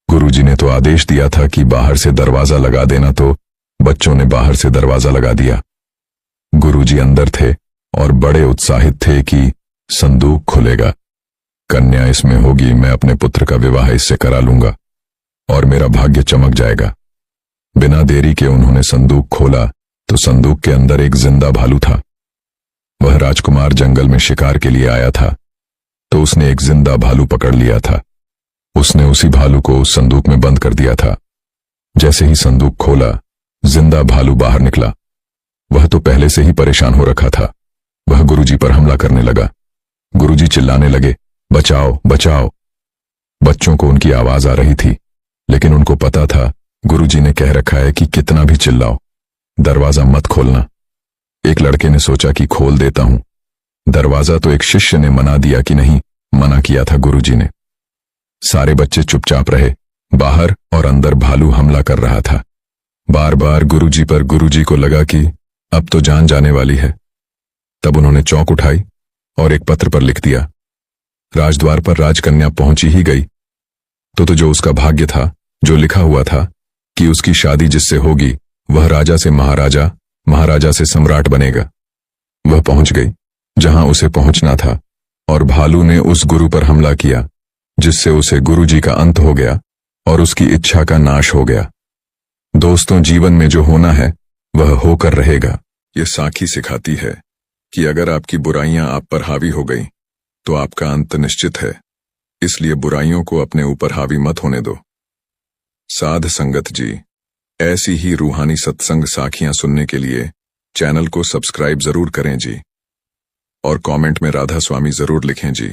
गुरुजी ने तो आदेश दिया था कि बाहर से दरवाजा लगा देना, तो बच्चों ने बाहर से दरवाजा लगा दिया। गुरुजी अंदर थे और बड़े उत्साहित थे कि संदूक खुलेगा, कन्या इसमें होगी, मैं अपने पुत्र का विवाह इससे करा लूंगा और मेरा भाग्य चमक जाएगा। बिना देरी के उन्होंने संदूक खोला तो संदूक के अंदर एक जिंदा भालू था। वह वह राजकुमार जंगल में शिकार के लिए आया था तो उसने एक जिंदा भालू पकड़ लिया था। उसने उसी भालू को उस संदूक में बंद कर दिया था। जैसे ही संदूक खोला, जिंदा भालू बाहर निकला। वह तो पहले से ही परेशान हो रखा था। वह गुरुजी पर हमला करने लगा। गुरुजी चिल्लाने लगे, बचाओ बचाओ। बच्चों को उनकी आवाज आ रही थी, लेकिन उनको पता था गुरुजी ने कह रखा है कि कितना भी चिल्लाओ, दरवाजा मत खोलना। एक लड़के ने सोचा कि खोल देता हूं। दरवाजा तो एक शिष्य ने मना दिया कि नहीं, मना किया था गुरुजी ने। सारे बच्चे चुपचाप रहे। बाहर और अंदर भालू हमला कर रहा था। बार बार गुरुजी पर। गुरुजी को लगा कि अब तो जान जाने वाली है। तब उन्होंने चौक उठाई और एक पत्र पर लिख दिया। राजद्वार पर राजकन्या पहुंची ही गई तो जो उसका भाग्य था, जो लिखा हुआ था कि उसकी शादी जिससे होगी वह राजा से महाराजा, महाराजा से सम्राट बनेगा, वह पहुंच गई जहां उसे पहुंचना था। और भालू ने उस गुरु पर हमला किया, जिससे उसे गुरुजी का अंत हो गया और उसकी इच्छा का नाश हो गया। दोस्तों, जीवन में जो होना है वह होकर रहेगा। ये साखी सिखाती है कि अगर आपकी बुराइयां आप पर हावी हो गई तो आपका अंत निश्चित है। इसलिए बुराइयों को अपने ऊपर हावी मत होने दो। साध संगत जी, ऐसी ही रूहानी सत्संग साखियां सुनने के लिए चैनल को सब्सक्राइब जरूर करें जी, और कमेंट में राधा स्वामी जरूर लिखें जी।